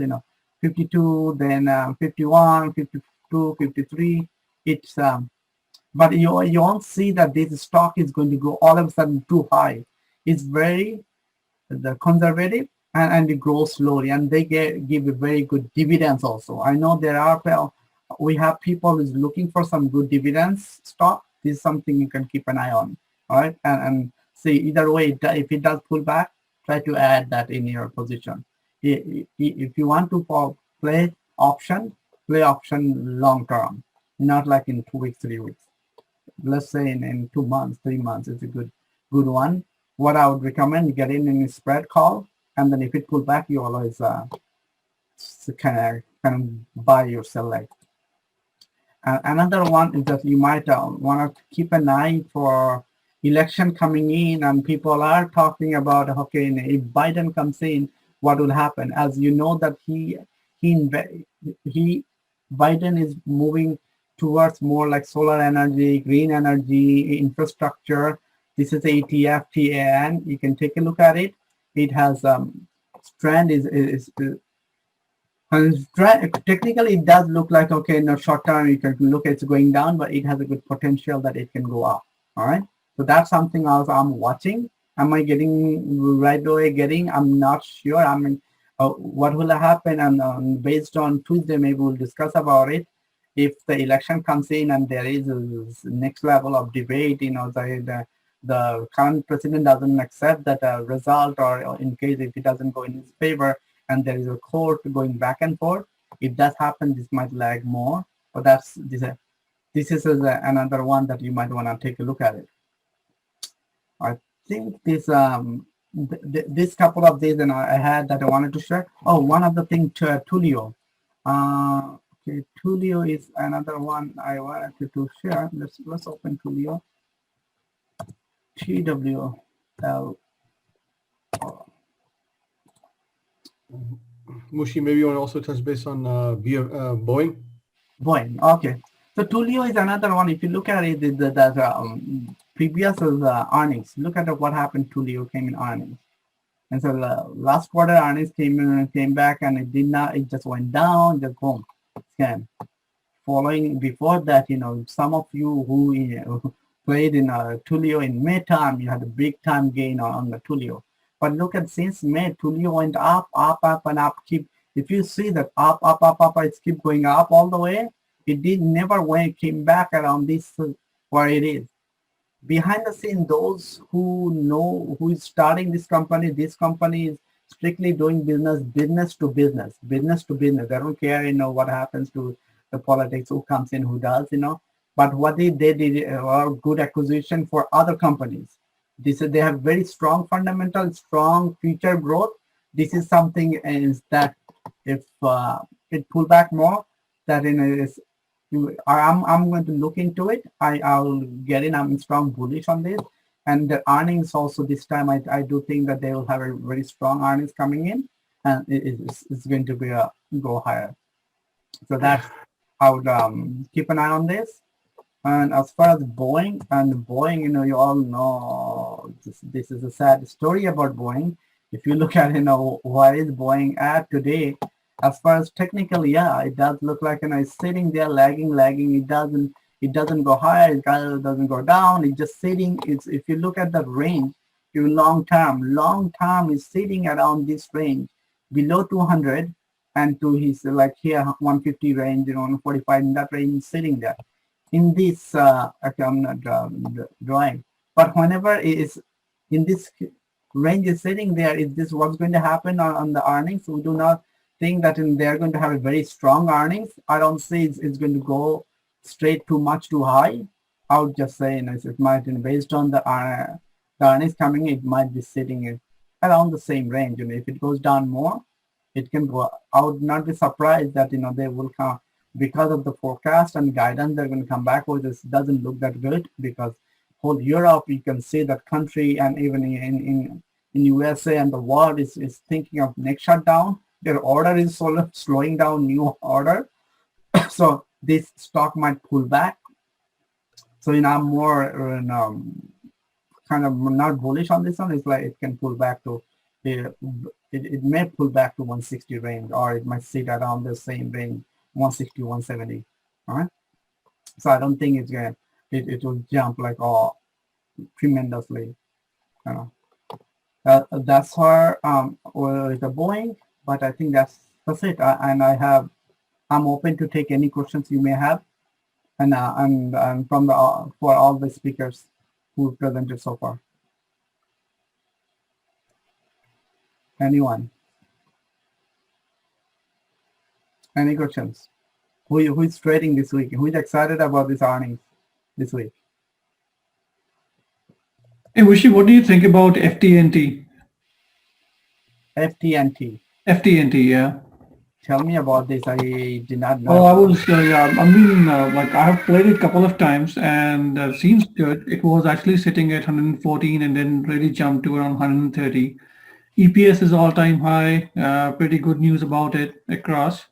52, then 51, 52, 53. It's but you won't see that this stock is going to go all of a sudden too high. It's very conservative and it grows slowly, and they give a very good dividends also. I know we have people who's looking for some good dividends stock. This is something you can keep an eye on. All right, and see either way, if it does pull back, try to add that in your position. If you want to play option long term, not like in 2 weeks, 3 weeks. Let's say in 2 months, 3 months, it's a good one. What I would recommend, get in a spread call, and then if it pull back, you always kind of buy or sell like. Another one is that you might want to keep an eye for election coming in, and people are talking about, okay, if Biden comes in, what will happen? As you know that Biden is moving towards more like solar energy, green energy, infrastructure. This is ETF TAN. You can take a look at it. It has trend technically it does look like, okay, in the short term you can look it's going down, but it has a good potential that it can go up. All right, so that's something else I'm watching. Am I getting right away getting? I'm not sure. I mean, what will happen? And based on Tuesday, maybe we'll discuss about it. If the election comes in and there is a next level of debate, the current president doesn't accept that result, or in case if it doesn't go in his favor, and there is a court going back and forth, if that happens, this might lag more. But this is another one that you might want to take a look at it. I think this couple of days, and I had that I wanted to share. Oh, one of the things, Tulio. Okay, Tulio is another one I wanted to share. Let's open Tulio. TWL. Mushi, maybe you want to also touch base on Boeing? Boeing, okay. So Tulio is another one. If you look at it, that previous earnings. Look at what happened. Tulio came in earnings, and so last quarter earnings came back, and it did not. It just went down. Just boom, scam. Following before that, some of you who played in Tulio in May time, you had a big time gain on the Tulio. But look at since May, Tulio went up, and up. If you see that up, it's keep going up all the way. It never came back around this where it is. Behind the scene, those who know who is starting this company is strictly doing business to business. They don't care, what happens to the politics, who comes in, who does, But what they did a good acquisition for other companies. They have very strong fundamental, strong future growth. This is something is that if it pull back more, that I'm going to look into it. I'll get in. I'm strong bullish on this, and the earnings also this time. I do think that they will have a very strong earnings coming in, and it's going to be go higher. So that's I would keep an eye on this. And as far as Boeing, you all know this is a sad story about Boeing. If you look at, where is Boeing at today, as far as technically, yeah, it does look like, it's sitting there lagging. It doesn't go higher, it doesn't go down. It's just sitting. If you look at the range, long term is sitting around this range below 200. and to his like here 150 range, 145 in that range sitting there in this okay, I'm not drawing, but whenever it is in this range is sitting there, is this what's going to happen on the earnings? We do not think that they're going to have a very strong earnings. I don't see it's going to go straight too much too high. I would just say, it might, based on the earnings coming, it might be sitting around the same range. If it goes down more, it can go. I would not be surprised that they will come because of the forecast and guidance. They're going to come back with this. Doesn't look that good because whole Europe, you can see that country, and even in USA and the world is thinking of next shutdown. Their order is slowing down, new order. So this stock might pull back. So I'm more kind of not bullish on this one. It's like it can pull back to it may pull back to 160 range, or it might sit around the same range, 160, 170. All right. So I don't think it will jump like tremendously. That's her with the Boeing, but I think that's it. I'm open to take any questions you may have, and from for all the speakers who presented so far. Anyone? Any questions? Who is trading this week? Who is excited about this earnings this week? Hey, Mushi, what do you think about FTNT? FTNT. FTNT, yeah. Tell me about this. I did not know. Oh, I was, yeah, I mean, like I have played it a couple of times and seems good. It was actually sitting at 114 and then really jumped to around 130. EPS is all-time high. Pretty good news about it across.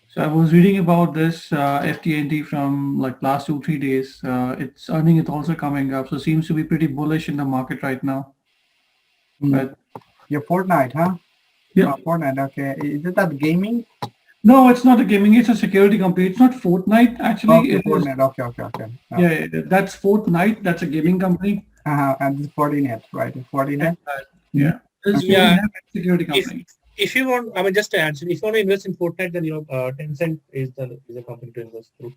So I was reading about this FTNT from like last 2-3 days. Its earning is also coming up, so seems to be pretty bullish in the market right now. But Your Fortnite, huh? yeah, Fortnite. Okay, is it that gaming? no, it's not a gaming. It's a security company. It's not Fortnite actually. Okay, It is, Fortnite. Okay. yeah, that's Fortnite. That's a gaming company. And this Fortinet, right? Fortinet. Yeah, it's Yeah. Fortinet, security company. If you want, I mean, just to answer, if you want to invest in Fortnite, then Tencent is the company to invest through.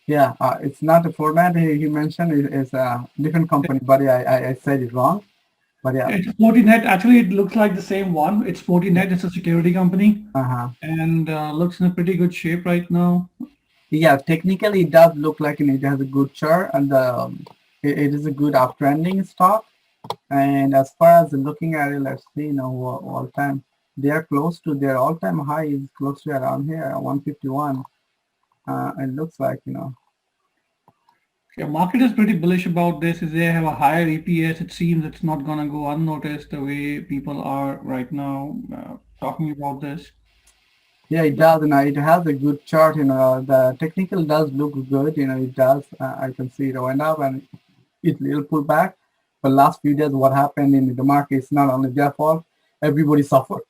Yeah, it's not a Fortnite. He mentioned it's a different company, but I said it wrong. But yeah. It's Fortinet. Actually, it looks like the same one. It's Fortinet. It's a security company, and looks in a pretty good shape right now. Yeah, technically it does look like it has a good chart, and it is a good uptrending stock. And as far as looking at it, let's see, all time they are close to their all-time high is close to around here, 151. It looks like Yeah, market is pretty bullish about this. Is they have a higher EPS. It seems it's not going to go unnoticed the way people are right now talking about this. Yeah, it does, and it has a good chart. The technical does look good. It does. I can see it went up and it will pull back. But last few days, what happened in the market is not only their fault. Everybody suffered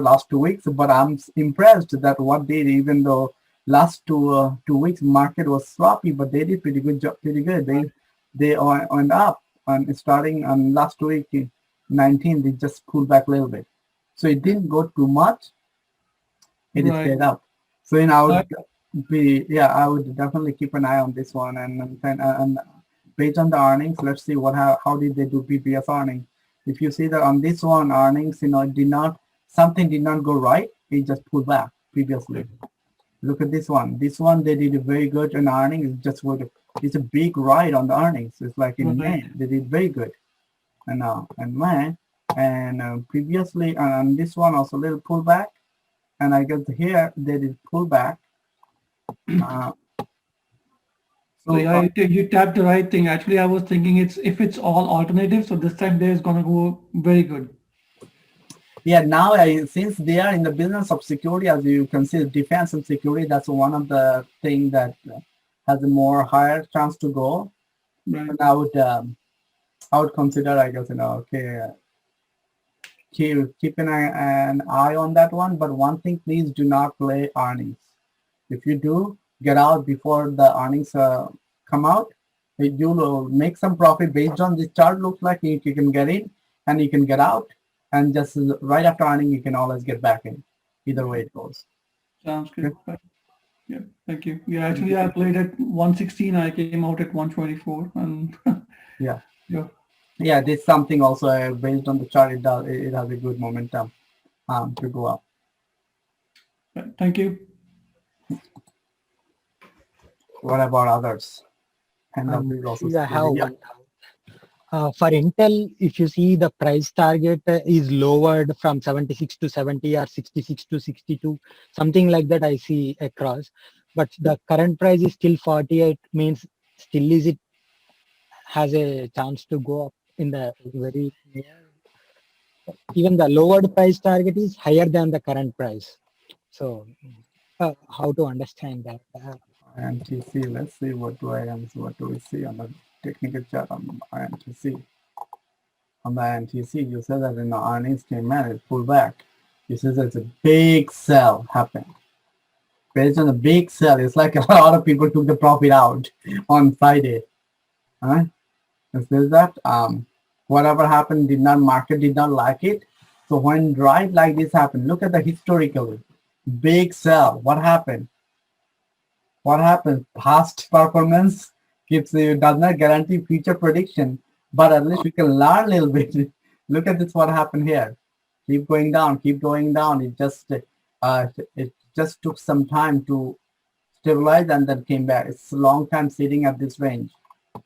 last 2 weeks. But I'm impressed that what they did, even though last 2 weeks market was sloppy, but they did pretty good job, pretty good. They went up, and starting on last week, 19, they just pulled back a little bit. So it didn't go too much. It stayed up. So I would definitely keep an eye on this one, and based on the earnings, let's see how did they do previous earnings. If you see that on this one earnings, something did not go right. It just pulled back previously. Look at this one. This one they did very good in earnings. It's a big ride on the earnings. It's like in May they did very good, and previously on this one also a little pullback. And I guess here they did pull back. So yeah, you tapped the right thing. Actually, I was thinking if it's all alternative, so this time there is gonna go very good. Yeah, now since they are in the business of security, as you can see, defense and security, that's one of the things that has a more higher chance to go. Right. And I would consider, I guess, keep an eye on that one. But one thing, please do not play earnings. If you do, get out before the earnings come out. You will make some profit based on this chart. Looks like you can get in and you can get out. and just right after earning, you can always get back in. Either way it goes. Sounds good. Yeah, thank you. Yeah, actually, I played at 116. I came out at 124, and Yeah. yeah, Yeah, this is something also based on the chart. It has a good momentum to go up. right, thank you. What about others? And is also I have yeah. one doubt. For Intel, if you see the price target is lowered from 76 to 70 or 66 to 62, something like that I see across. But the current price is still 48, means still is it has a chance to go up in the very near. Even the lowered price target is higher than the current price. So how to understand that? IMTC. Let's see what do we see on the technical chart on IMTC. On the IMTC, you said that in the earnings came in, it pulled back. You said there's a big sell happened. Based on the big sell, it's like a lot of people took the profit out on Friday. Huh? It says that whatever happened, market did not like it. So when right like this happened, look at the historically big sell. What happened? What happens? Past performance does not guarantee future prediction, but at least we can learn a little bit. Look at this. What happened here? Keep going down. Keep going down. It just took some time to stabilize and then came back. It's a long time sitting at this range.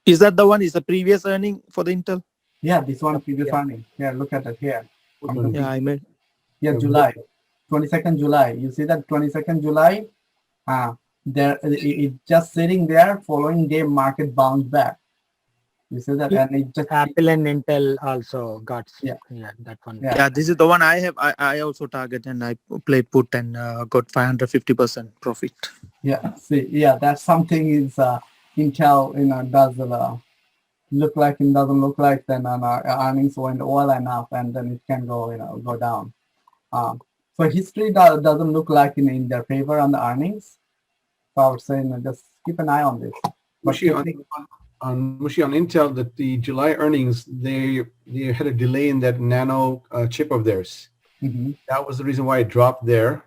Is that the one? Is the previous earning for the Intel? Yeah, this one previous earning. Here, look at it here. Yeah, I made. Yeah, July, 22nd July. You see that 22nd July? There it's just sitting there. Following day, market bounced back. You see that, and it just Apple and Intel also got Yeah. that one. Yeah. Yeah, this is the one I have. I also target and I played put and got 550% profit. Yeah, see, yeah, that's something is Intel, does look like it doesn't look like, then earnings went well enough, and then it can go down. So history doesn't look like in their favor on the earnings. So I would say just keep an eye on this. But Mushi, on Intel, that the July earnings, they had a delay in that nano chip of theirs. Mhm. That was the reason why it dropped there.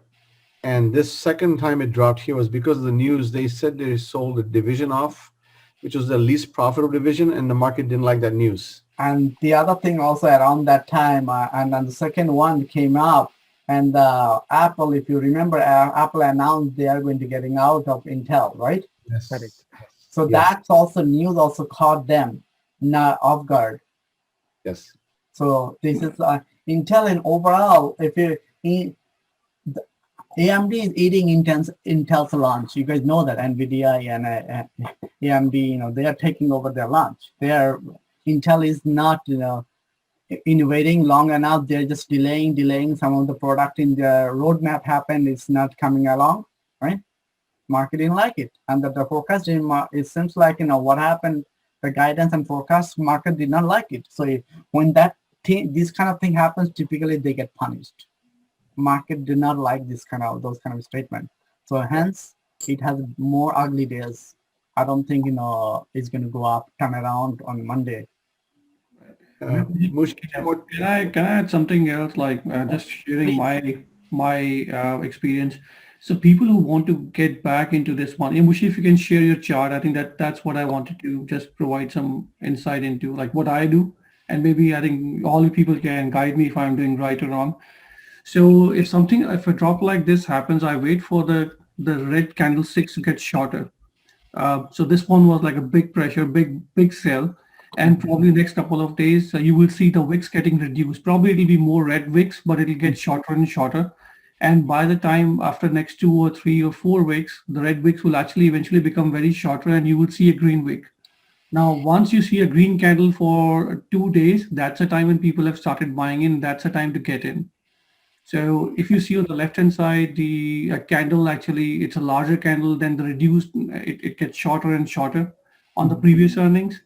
And this second time it dropped here was because of the news. They said they sold a division off, which was the least profitable division, and the market didn't like that news. And the other thing also around that time, and then the second one came up, and Apple, if you remember, Apple announced they are going to getting out of Intel, right? Yes. Correct. So Yes. that's also news also caught them not off guard. Yes. So this is Intel in overall. If AMD is eating Intel's lunch, you guys know that NVIDIA and AMD, they are taking over their lunch. Intel is not, innovating long enough. They're just delaying some of the product in their roadmap happened. It's not coming along, right? Market didn't like it, and the forecast it seems like what happened. The guidance and forecast market did not like it. So when this kind of thing happens, typically they get punished. Market did not like those kind of statement. So hence it has more ugly days. I don't think it's going to go up, turn around on Monday. Mushi, what- Can I add something else, like just sharing my experience? So people who want to get back into this one, Mushi, if you can share your chart, I think that's what I wanted to just provide some insight into, like what I do, and maybe I think all the people can guide me if I'm doing right or wrong. So if a drop like this happens, I wait for the red candlesticks to get shorter. So this one was like a big pressure, big sell. And probably next couple of days, you will see the wicks getting reduced. Probably it'll be more red wicks, but it'll get shorter and shorter. And by the time after next 2 or 3 or 4 wicks, the red wicks will actually eventually become very shorter, and you will see a green wick. Now, once you see a green candle for 2 days, that's a time when people have started buying in. That's a time to get in. So if you see on the left-hand side, the candle actually, it's a larger candle than the reduced, it gets shorter and shorter on the previous earnings.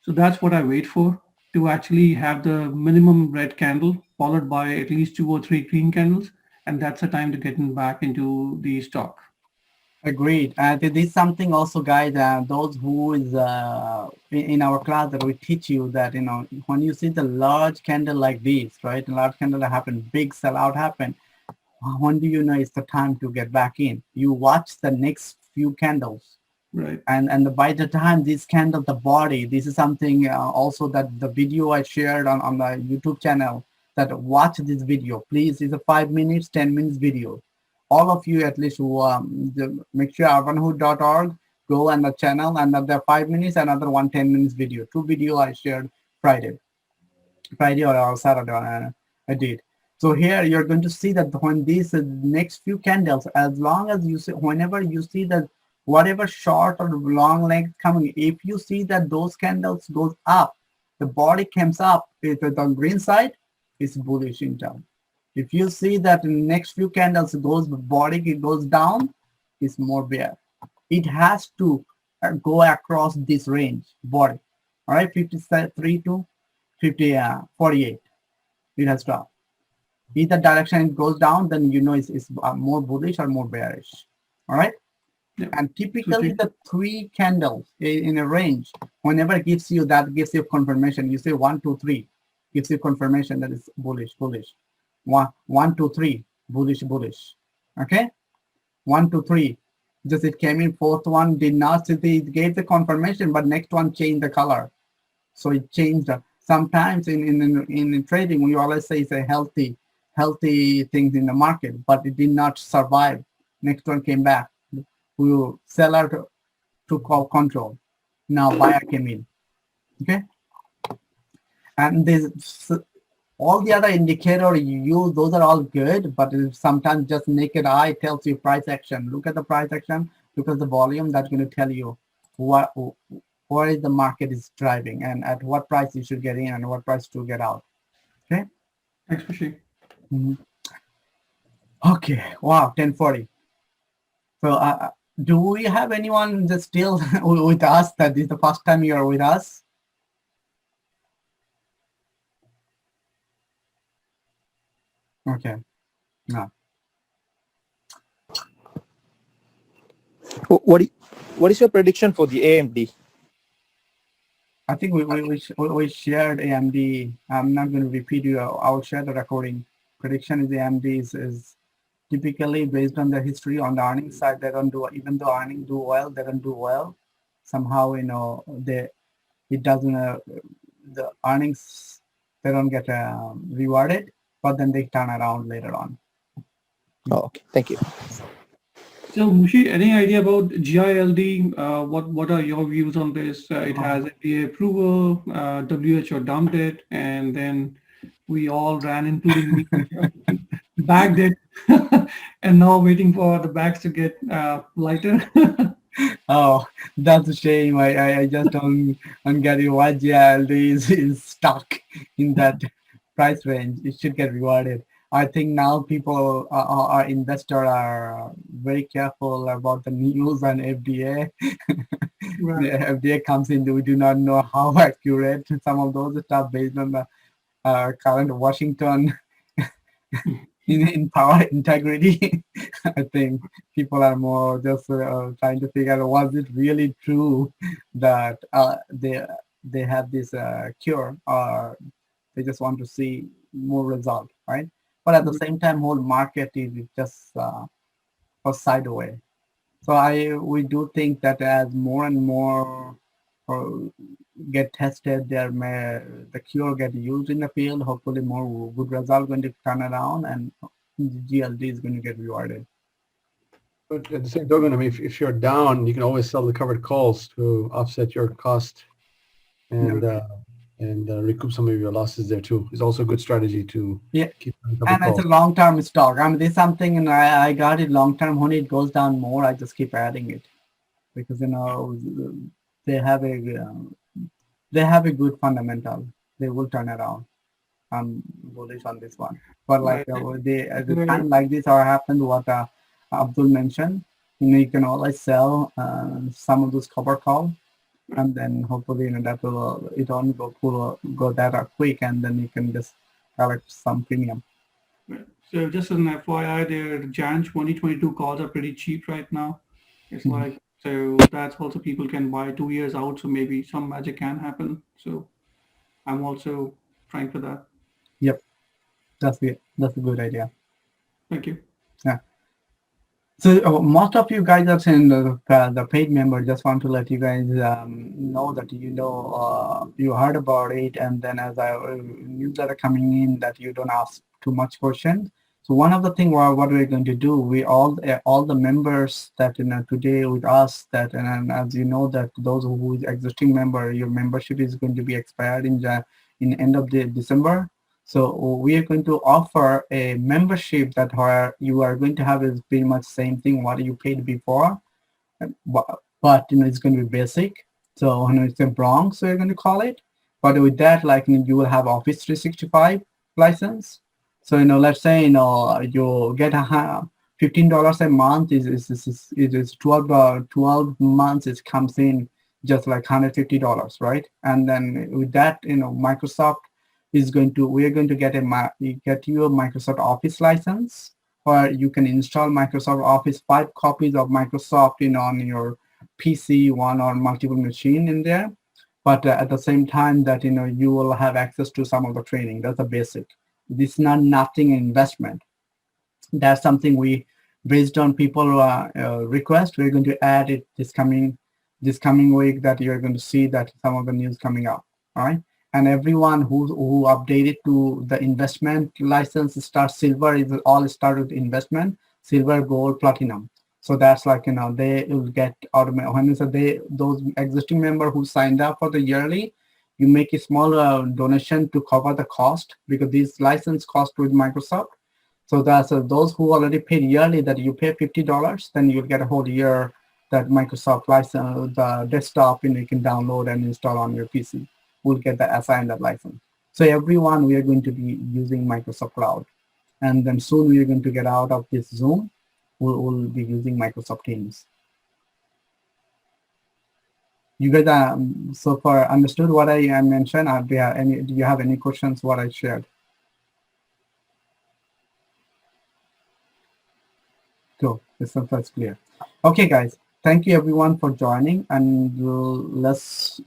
So that's what I wait for, to actually have the minimum red candle followed by at least 2 or 3 green candles. And that's the time to get back into the stock. Agreed. And this is something also, guys, those who is in our class that we teach you that, when you see the large candle like this, right? A large candle happen, big sellout happen. When do you know it's the time to get back in? You watch the next few candles. Right. And by the time this candle, the body, this is something also that the video I shared on the YouTube channel, that watch this video, please. It's a 5 minutes, 10 minutes video. All of you at least who make sure UrbanHood.org, go on the channel, another 5 minutes, another 10 minutes video. 2 video I shared Friday or Saturday I did. So here you're going to see that when these next few candles, as long as you see, whenever you see that whatever short or long length coming, if you see that those candles goes up, the body comes up with the green side, it's bullish in town. If you see that in the next few candles body goes down, it's more bear. It has to go across this range body. All right, 53 to 48. It has dropped. Either direction it goes down, then you know it's more bullish or more bearish. All right. Yeah. And typically the 3 candles in a range, whenever it gives you confirmation. You say 1, 2, 3, gives you confirmation that it's bullish. 1, 2, 3, bullish. Okay. 1, 2, 3. Just it came in, fourth one did not. It gave the confirmation, but next one changed the color. So it changed. Sometimes in trading, we always say it's a healthy things in the market, but it did not survive. Next one came back. Seller took control. Now buyer came in. Okay. And this all the other indicator you use, those are all good, but sometimes just naked eye tells you price action. Look at the price action, look at the volume. That's going to tell you where is the market is driving and at what price you should get in and what price to get out. Okay. Thanks, Mushi. Okay. Wow. 10:40. So do we have anyone that's still with us? That this is the first time you're with us? Okay. No. What is your prediction for the AMD? I think we shared AMD. I'm not going to repeat you. I'll share the recording. Prediction is AMD is typically based on the history on the earnings side. They don't do, even though earnings do well, they don't do well. Somehow, it doesn't, the earnings, they don't get rewarded, but then they turn around later on. Oh, okay. Thank you. So Mushi, any idea about GILD? What are your views on this? It has FDA approval, WHO dumped it, and then we all ran, including me, bagged it, and now waiting for the bags to get lighter. Oh, that's a shame. I just don't get it why GILD is stuck in that price range. It should get rewarded. I think now people, our investors are very careful about the news and FDA. Right. The FDA comes in, we do not know how accurate some of those stuff based on the current Washington in power integrity. I think people are more just trying to figure out, was it really true that they have this cure, or they just want to see more result, right? But at the same time, whole market is just a sideways. So we do think that as more and more get tested, the cure get used in the field. Hopefully, more good result going to turn around, and GLD is going to get rewarded. But at the same token, I mean, if you're down, you can always sell the covered calls to offset your cost and recoup some of your losses there too. It's also a good strategy to keep on covered And calls. it's a long-term stock. I mean, there's something, and I got it long-term. When it goes down more, I just keep adding it because they have a good fundamental. They will turn around. I'm bullish on this one. But like at the time like this, or happened what Abdul mentioned, you can always sell some of those cover calls, and then hopefully that will it don't go that quick, and then you can just collect some premium. So just as an FYI, their Jan 2022 calls are pretty cheap right now. It's Mhm. like, so that's also people can buy 2 years out. So maybe some magic can happen. So I'm also trying for that. Yep, that's good. That's a good idea. Thank you. Yeah. So most of you guys are saying the paid member. Just want to let you guys know that you heard about it, and then as I news that are coming in, that you don't ask too much questions. So one of the thing what we're going to do, we all the members that today with us, that and as you know that those who is existing member, your membership is going to be expired in end of the December. So we are going to offer a membership that where you are going to have is pretty much same thing what you paid before, but it's going to be basic. So it's a Bronx, so you're going to call it. But with that, like you will have Office 365 license. So let's say you get $15 a month is 12 months. It comes in just like $150, right? And then with that, Microsoft is going to we are going to get you a Microsoft Office license, where you can install Microsoft Office 5 copies of Microsoft on your PC, one or multiple machine in there. But at the same time that you will have access to some of the training. That's a basic. This is not nothing investment. That's something we, based on people request, we're going to add it this coming week, that you're going to see that some of the news coming up. All right. And everyone who updated to the investment license start silver is all start with investment, silver, gold, platinum. So that's like they will get automatic when those existing member who signed up for the yearly, you make a small donation to cover the cost, because these license cost with Microsoft. So that's those who already paid yearly, that you pay $50, then you'll get a whole year that Microsoft license, the desktop, you can download and install on your PC. Will get the assigned that license. So everyone, we are going to be using Microsoft Cloud, and then soon we are going to get out of this Zoom. We'll be using Microsoft Teams. You guys so far understood what I mentioned? Do you have any questions what I shared? Cool. That's clear. Okay, guys. Thank you everyone for joining, and less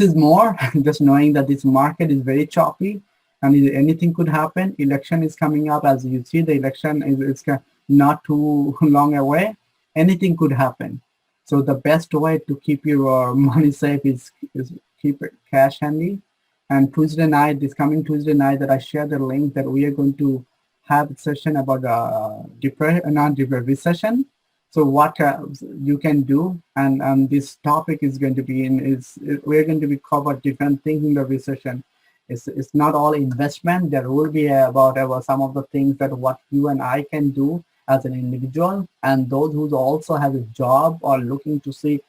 is more. Just knowing that this market is very choppy, and anything could happen. Election is coming up, as you see. The election is not too long away. Anything could happen. So the best way to keep your money safe is keep cash handy. And Tuesday night, this coming Tuesday night, that I share the link, that we are going to have a session about recession. So what you can do, and this topic is going to be we're going to be covered different things in the recession. It's not all investment. There will be about some of the things that what you and I can do as an individual, and those who also have a job or looking to see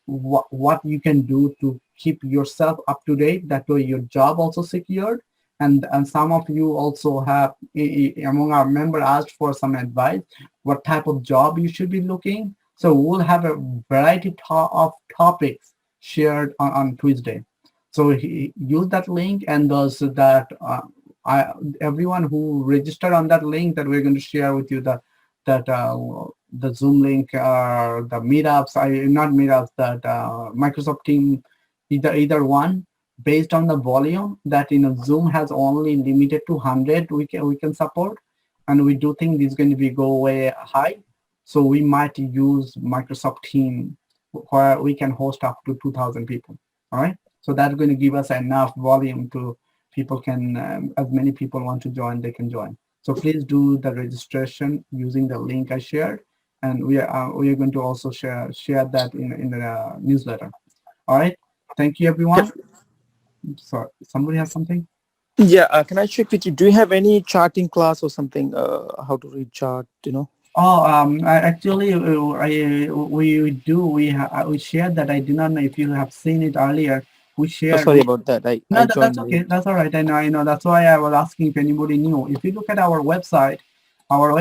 what you can do to keep yourself up to date. That way your job also secured. And some of you also have, among our members, asked for some advice, what type of job you should be looking. So we'll have a variety of topics shared on Tuesday. So use that link, and those that everyone who registered on that link, that we're going to share with you the Zoom link, the meetups, not meetups, that Microsoft Team, either one. Based on the volume that Zoom has only limited to 100 we can support, and we do think this is going to be go way high. So we might use Microsoft Team, where we can host up to 2,000 people. All right. So that's going to give us enough volume to people can, as many people want to join, they can join. So please do the registration using the link I shared, and we are going to also share that in the newsletter. All right. Thank you, everyone. Sorry, somebody has something? Yeah, can I check with you? Do you have any charting class or something? How to read chart, Oh, we do. We shared that. I do not know if you have seen it earlier. We Oh, shared. sorry about that. I That's joined okay. late. That's all right. I know. That's why I was asking if anybody knew. If you look at our website, on the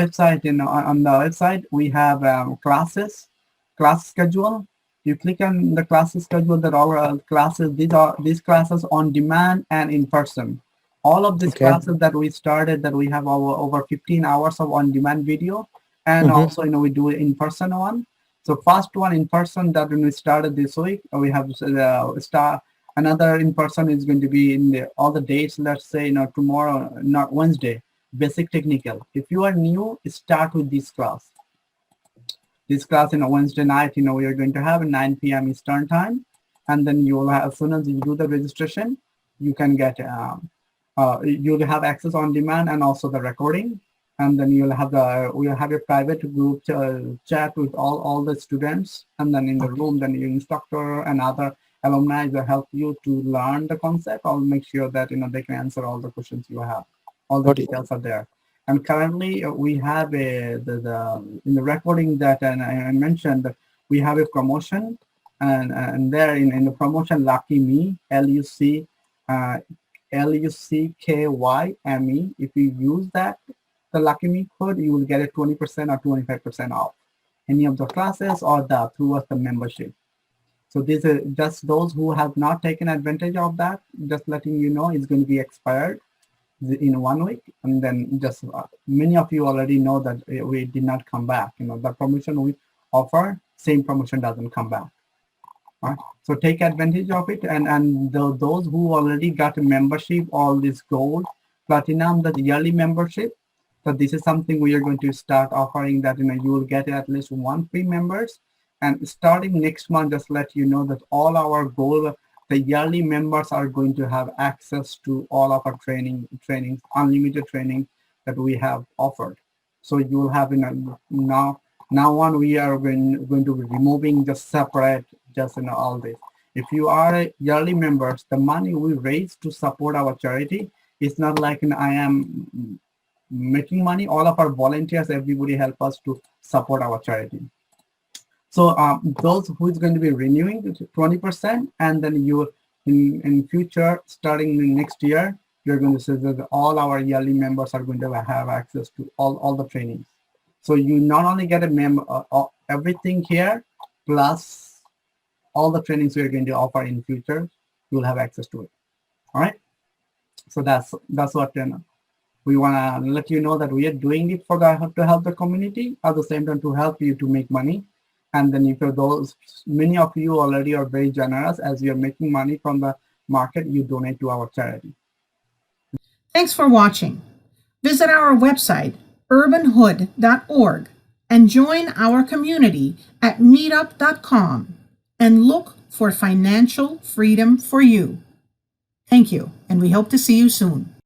website, we have class schedule. You click on the classes schedule, that all our classes, these classes on demand and in person. All of these Okay. classes that we started, that we have over 15 hours of on-demand video, and Mhm. also we do an in-person one. So first one in person that when we started this week, we have start another in person is going to be in all the dates. Let's say tomorrow, not Wednesday. Basic technical. If you are new, start with this class. This class Wednesday night. We are going to have at 9 p.m. Eastern time, and then you will have, as soon as you do the registration, you can get you'll have access on demand and also the recording. And then we'll have a private group chat with all the students, and then in the room, then your instructor and other alumni will help you to learn the concept. I'll make sure that they can answer all the questions you have. All the Got it. details are there. And currently, we have in the recording that I mentioned that we have a promotion, and there in the promotion, Lucky Me, LUCKYME. If you use that, the Lucky Me code, you will get a 20% or 25% off any of the classes or through the membership. So these are just those who have not taken advantage of that. Just letting you know, it's going to be expired in 1 week, and then just many of you already know that we did not come back. The promotion we offer, same promotion doesn't come back. Right? So take advantage of it, and those who already got a membership, all this gold, platinum, the yearly membership. So this is something we are going to start offering that you will get at least one free members, and starting next month, just let you know that all our gold, the yearly members are going to have access to all of our trainings, unlimited training that we have offered. So you will have now on we are going to be removing the separate all this. If you are a yearly members, the money we raise to support our charity is not like I am making money. All of our volunteers, everybody help us to support our charity. So those who is going to be renewing 20%, and then you in future, starting next year, you're going to see that all our yearly members are going to have access to all the trainings. So you not only get a everything here, plus all the trainings we are going to offer in future, you'll have access to it. All right. So that's what we want to let you know, that we are doing it to help the community, at the same time to help you to make money. And then if many of you already are very generous, as you're making money from the market, you donate to our charity. Thanks for watching. Visit our website, UrbanHood.org, and join our community at meetup.com and look for financial freedom for you. Thank you, and we hope to see you soon.